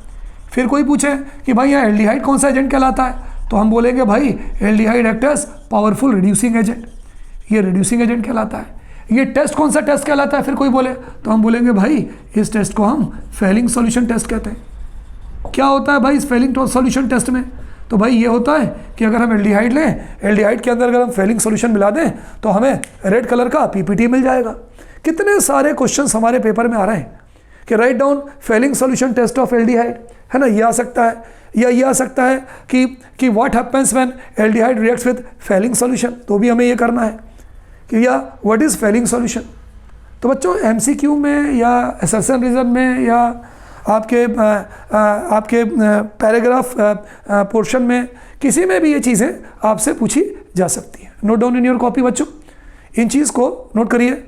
फिर कोई पूछे कि भाई यह एल्डिहाइड कौन सा एजेंट कहलाता है, तो हम बोलेंगे भाई aldehyde act as powerful reducing agent, ये रिड्यूसिंग एजेंट कहलाता है। ये टेस्ट कौन सा टेस्ट कहलाता है, फिर कोई बोले तो हम बोलेंगे भाई इस टेस्ट को हम फेलिंग सॉल्यूशन टेस्ट कहते हैं। क्या होता है भाई इस फेलिंग सॉल्यूशन टेस्ट में, तो भाई ये होता है कि अगर हम एल्डिहाइड लें, एल्डिहाइड के अंदर अगर हम फेलिंग सॉल्यूशन मिला दें तो हमें रेड कलर का पीपीटी मिल जाएगा। कितने सारे क्वेश्चंस हमारे पेपर में आ रहे हैं कि write down Fehling solution test of aldehyde, है ना, ये आ सकता है, या ये आ सकता है कि what happens when aldehyde reacts with Fehling solution, तो भी हमें ये करना है कि या व्हाट इज़ फेलिंग सॉल्यूशन। तो बच्चों एमसीक्यू में या असर्शन रीजन में या आपके पैराग्राफ पोर्शन में किसी में भी ये चीज़ें आपसे पूछी जा सकती हैं। Note down in your copy बच्चों, इन चीज़ को नोट करिए।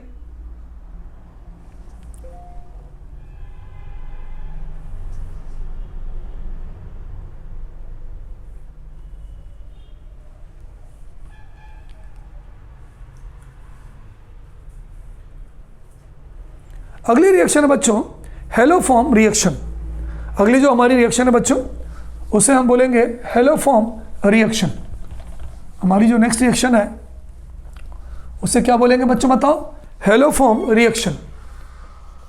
अगली रिएक्शन है बच्चों हेलोफॉर्म रिएक्शन। अगली जो हमारी रिएक्शन है बच्चों उसे हम बोलेंगे हेलोफॉर्म रिएक्शन। हमारी जो नेक्स्ट रिएक्शन है उसे क्या बोलेंगे बच्चों बताओ, haloform reaction.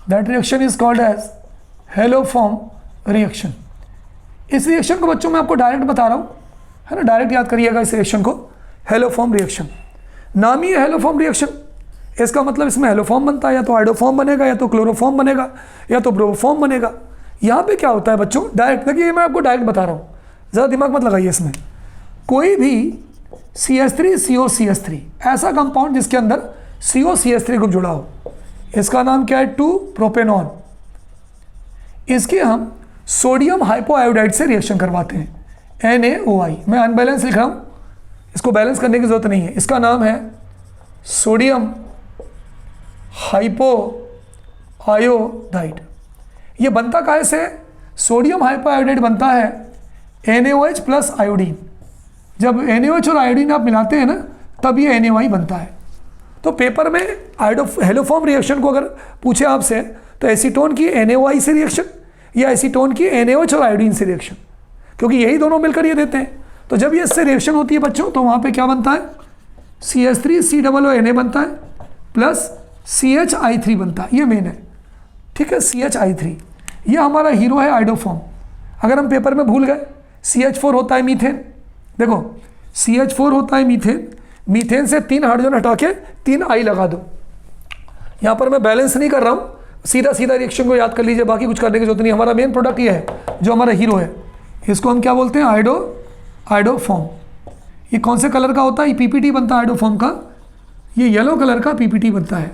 That reaction is called as haloform reaction. इस रिएक्शन को बच्चों मैं आपको डायरेक्ट बता रहा हूँ, है ना, डायरेक्ट याद करिएगा इस रिएक्शन को, हेलोफॉर्म रिएक्शन। नाम ही है हेलोफॉर्म रिएक्शन, इसका मतलब इसमें हेलोफॉर्म बनता है, या तो आइडोफॉर्म बनेगा, या तो क्लोरोफॉर्म बनेगा, या तो ब्रोमोफॉर्म बनेगा। यहाँ पे क्या होता है बच्चों, डायरेक्ट, देखिए मैं आपको डायरेक्ट बता रहा हूँ, ज़्यादा दिमाग मत लगाइए इसमें। कोई भी CH3COCH3 ऐसा कंपाउंड जिसके अंदर COCH3 ग्रुप जुड़ा हो, इसका नाम क्या है, 2 प्रोपेनॉन। इसके हम सोडियम हाइपोआयोडाइड से रिएक्शन करवाते हैं, NaOI। मैं अनबैलेंस लिख रहा हूँ, इसको बैलेंस करने की जरूरत नहीं है। इसका नाम है सोडियम हाइपो आयोडाइड। ये बनता काहे से, सोडियम हाइपोआयोडाइड बनता है NaOH प्लस आयोडीन। जब NaOH और आयोडीन आप मिलाते हैं ना तब ये NaOI बनता है। तो पेपर में हेलोफॉर्म रिएक्शन को अगर पूछे आपसे तो एसीटोन की NaOI से रिएक्शन या एसीटोन की NaOH और आयोडीन से रिएक्शन, क्योंकि यही दोनों मिलकर ये देते हैं। तो जब ये इससे रिएक्शन होती है बच्चों तो वहाँ पे क्या बनता है, CH3COONA बनता है प्लस CHI3 बनता है, ये मेन है, ठीक है, CHI3। ये हमारा हीरो है आइडोफॉर्म। अगर हम पेपर में भूल गए, CH4 होता है मीथेन, देखो CH4 होता है मीथेन, मीथेन से 3 हाइड्रोजन हटा के 3 I लगा दो। यहाँ पर मैं बैलेंस नहीं कर रहा हूँ, सीधा सीधा रिएक्शन को याद कर लीजिए, बाकी कुछ करने की जरूरत नहीं। हमारा मेन प्रोडक्ट ये है जो हमारा हीरो है, इसको हम क्या बोलते हैं, आइडोफॉर्म। ये कौन से कलर का होता है, ये पीपीटी बनता है आइडोफॉर्म का, ये येलो कलर का पीपीटी बनता है,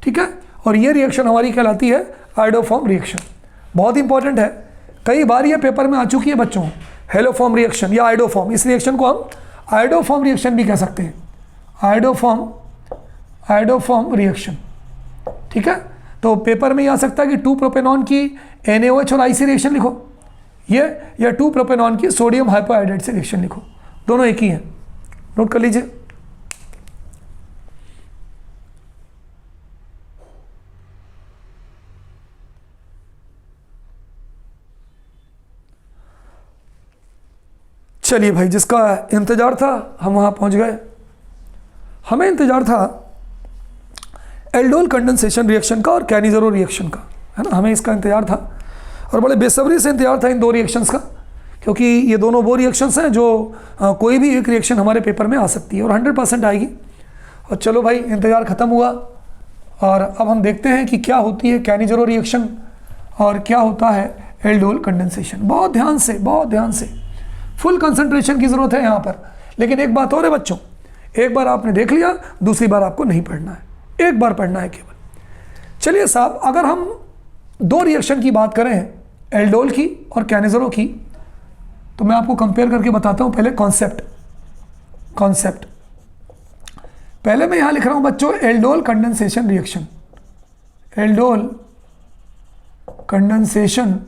ठीक है। और ये रिएक्शन हमारी कहलाती है आइडोफॉर्म रिएक्शन। बहुत इंपॉर्टेंट है, कई बार ये पेपर में आ चुकी है बच्चों, हेलोफॉर्म रिएक्शन या आइडोफॉर्म। इस रिएक्शन को हम आइडोफॉर्म रिएक्शन भी कह सकते हैं, आइडोफॉर्म रिएक्शन, ठीक है। तो पेपर में ये आ सकता है कि 2 प्रोपेनॉन की NaOH और I से रिएक्शन लिखो, ये या 2 प्रोपेनॉन की सोडियम हाइपोआयोडाइड से रिएक्शन लिखो, दोनों एक ही हैं, नोट कर लीजिए। चलिए भाई, जिसका इंतजार था हम वहां पहुंच गए। हमें इंतजार था एल्डोल कंडेंसेशन रिएक्शन का और कैनिज़रो रिएक्शन का, है ना, हमें इसका इंतजार था और बड़े बेसब्री से इंतजार था इन 2 रिएक्शंस का, क्योंकि ये दोनों वो रिएक्शंस हैं जो कोई भी एक रिएक्शन हमारे पेपर में आ सकती है और 100% आएगी। और चलो भाई, इंतज़ार ख़त्म हुआ और अब हम देखते हैं कि क्या होती है कैनिज़रो रिएक्शन और क्या होता है एल्डोल कंडेंसेशन। बहुत ध्यान से फुल कंसंट्रेशन की ज़रूरत है यहाँ पर। लेकिन एक बात और है बच्चों, एक बार आपने देख लिया, दूसरी बार आपको नहीं पढ़ना है, एक बार पढ़ना है केवल। चलिए साहब, अगर हम 2 रिएक्शन की बात करें, एल्डोल की और कैनिज़रो की, तो मैं आपको कंपेयर करके बताता हूँ। पहले कॉन्सेप्ट पहले मैं यहाँ लिख रहा हूँ बच्चों, aldol condensation reaction, aldol condensation,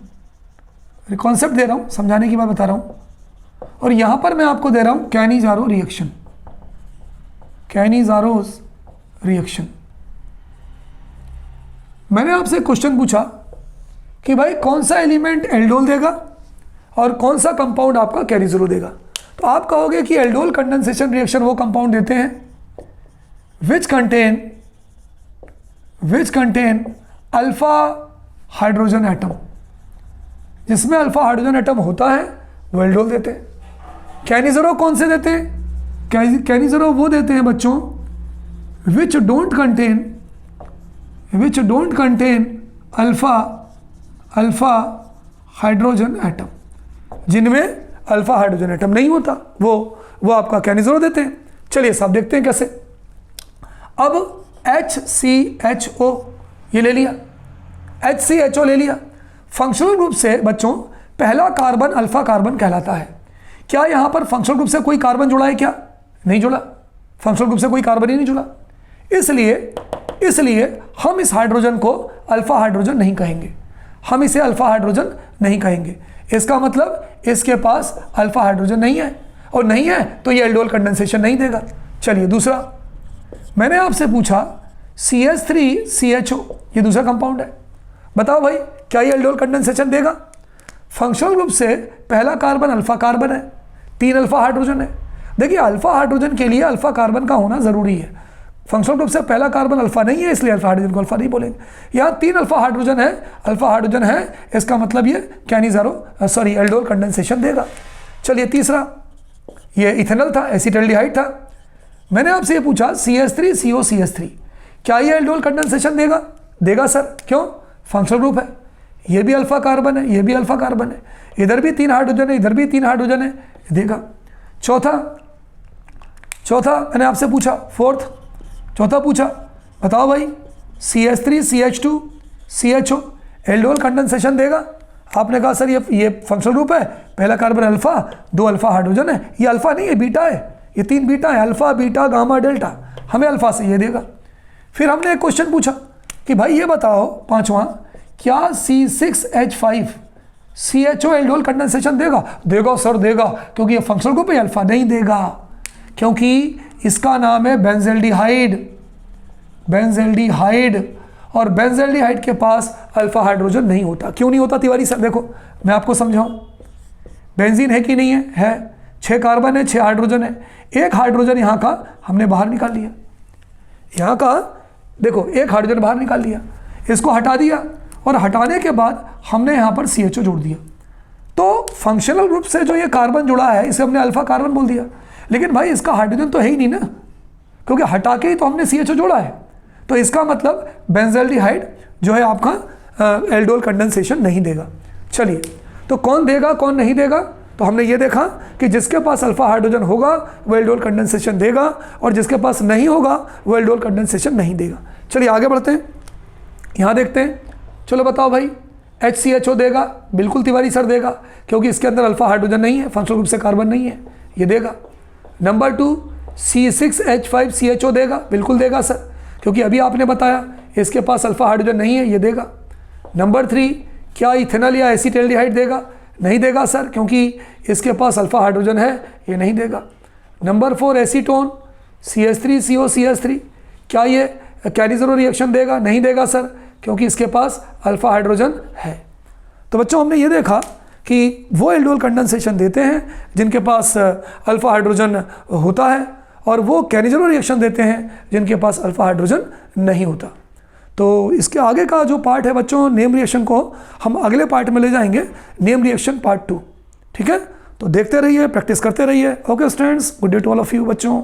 concept दे रहा हूँ, समझाने की बात बता रहा हूँ। और यहाँ पर मैं आपको दे रहा हूँ कैनिज़रो रिएक्शन, कैनिज़ारोस रिएक्शन। मैंने आपसे क्वेश्चन पूछा कि भाई कौन सा एलिमेंट एल्डोल देगा और कौन सा कंपाउंड आपका कैनिज़ारो देगा। तो आप कहोगे कि एल्डोल कंडेंसेशन रिएक्शन वो कंपाउंड देते हैं which contain alpha hydrogen atom, जिसमें अल्फा हाइड्रोजन एटम होता है वो एल्डोल देते हैं। कैनिज़ारो कौन से देते हैं? कैनिज़ारो वो देते हैं बच्चों which don't contain alpha hydrogen atom, जिनमें अल्फा हाइड्रोजन एटम नहीं होता वो आपका कैनिज़ारो देते हैं। चलिए साहब देखते हैं कैसे। अब HCHO ये ले लिया, HCHO ले लिया। फंक्शनल ग्रुप से बच्चों पहला कार्बन अल्फा कार्बन कहलाता है। क्या यहाँ पर फंक्शनल ग्रुप से कोई कार्बन जुड़ा है? क्या नहीं जुड़ा, फंक्शनल ग्रुप से कोई कार्बन ही नहीं जुड़ा। इसलिए हम इस हाइड्रोजन को अल्फा हाइड्रोजन नहीं कहेंगे, हम इसे अल्फा हाइड्रोजन नहीं कहेंगे। इसका मतलब इसके पास अल्फा हाइड्रोजन नहीं है, और नहीं है तो ये एल्डोल कंडेंसेशन नहीं देगा। चलिए दूसरा, मैंने आपसे पूछा CH3CHO, ये दूसरा कंपाउंड है। बताओ भाई क्या ये एल्डोल कंडेंसेशन देगा? फंक्शनल ग्रुप से पहला कार्बन अल्फा कार्बन है, 3 अल्फा हाइड्रोजन है। देखिए अल्फा हाइड्रोजन के लिए अल्फा कार्बन का होना ज़रूरी है। फंक्शनल ग्रुप से पहला कार्बन अल्फा नहीं है, इसलिए अल्फा हाइड्रोजन को अल्फा नहीं बोलेंगे। यहाँ 3 अल्फा हाइड्रोजन है, अल्फा हाइड्रोजन है, इसका मतलब ये कैनिज़ारो एल्डोल कंडेंसेशन देगा। चलिए तीसरा, ये इथेनॉल था, एसिटाल्डिहाइड था। मैंने आपसे ये पूछा CH3COCH3, क्या ये एल्डोल कंडेंसेशन देगा? देगा सर। क्यों? फंक्शनल ग्रुप है, ये भी अल्फा कार्बन है, ये भी अल्फा कार्बन है, इधर भी 3 हाइड्रोजन है, इधर भी 3 हाइड्रोजन है, देगा। चौथा मैंने आपसे पूछा, चौथा पूछा, बताओ भाई CH3CH2CHO एल्डोल कंडेंसेशन देगा? आपने कहा सर ये फंक्शनल ग्रुप है, पहला कार्बन अल्फा, 2 अल्फा हाइड्रोजन है। ये अल्फा नहीं है, बीटा है, ये 3 बीटा है, अल्फा बीटा गामा डेल्टा, हमें अल्फा से ये देगा। फिर हमने एक क्वेश्चन पूछा कि भाई ये बताओ, पांचवा, क्या C6H5CHO एल्डोल कंडेंसेशन देगा? देगा सर देगा, क्योंकि ये फंक्शनल ग्रुप है, अल्फा नहीं देगा, क्योंकि इसका नाम है बेंजल्डिहाइड, और बेंजल्डिहाइड के पास अल्फा हाइड्रोजन नहीं होता। क्यों नहीं होता तिवारी सर? देखो मैं आपको समझाऊं। बेंजीन है कि नहीं है? है। 6 कार्बन है, 6 हाइड्रोजन है, 1 हाइड्रोजन यहाँ का हमने बाहर निकाल लिया, यहाँ का देखो 1 हाइड्रोजन बाहर निकाल लिया, इसको हटा दिया, और हटाने के बाद हमने यहाँ पर CHO जोड़ दिया। तो फंक्शनल ग्रुप से जो ये कार्बन जुड़ा है इसे हमने अल्फा कार्बन बोल दिया, लेकिन भाई इसका हाइड्रोजन तो है ही नहीं ना, क्योंकि हटा के ही तो हमने CHO जोड़ा है। तो इसका मतलब बेंजल्डिहाइड जो है आपका एल्डोल कंडेंसेशन नहीं देगा। चलिए तो कौन देगा कौन नहीं देगा? तो हमने ये देखा कि जिसके पास अल्फा हाइड्रोजन होगा वो एल्डोल कंडेंसेशन देगा, और जिसके पास नहीं होगा वो एल्डोल कंडेंसेशन नहीं देगा। चलिए आगे बढ़ते हैं, यहाँ देखते हैं। चलो बताओ भाई, HCHO देगा? बिल्कुल तिवारी सर देगा, क्योंकि इसके अंदर अल्फा हाइड्रोजन नहीं है, फंक्शनल ग्रुप से कार्बन नहीं है, ये देगा। नंबर 2 C6H5CHO देगा? बिल्कुल देगा सर, क्योंकि अभी आपने बताया इसके पास अल्फा हाइड्रोजन नहीं है, ये देगा। नंबर 3, क्या इथेनॉल या एसिटाल्डिहाइड देगा? नहीं देगा सर, क्योंकि इसके पास अल्फा हाइड्रोजन है, ये नहीं देगा। नंबर 4 एसीटोन CH3COCH3, क्या ये कैनिज़ारो रिएक्शन देगा? नहीं देगा सर, क्योंकि इसके पास अल्फा हाइड्रोजन है। तो बच्चों हमने ये देखा कि वो एल्डोल कंडेंसेशन देते हैं जिनके पास अल्फा हाइड्रोजन होता है, और वो कैनिज़ारो रिएक्शन देते हैं जिनके पास अल्फा हाइड्रोजन नहीं होता। तो इसके आगे का जो पार्ट है बच्चों, नेम रिएक्शन को हम अगले पार्ट में ले जाएंगे, नेम रिएक्शन पार्ट 2। ठीक है, तो देखते रहिए, प्रैक्टिस करते रहिए। Okay students, good day to all of you बच्चों।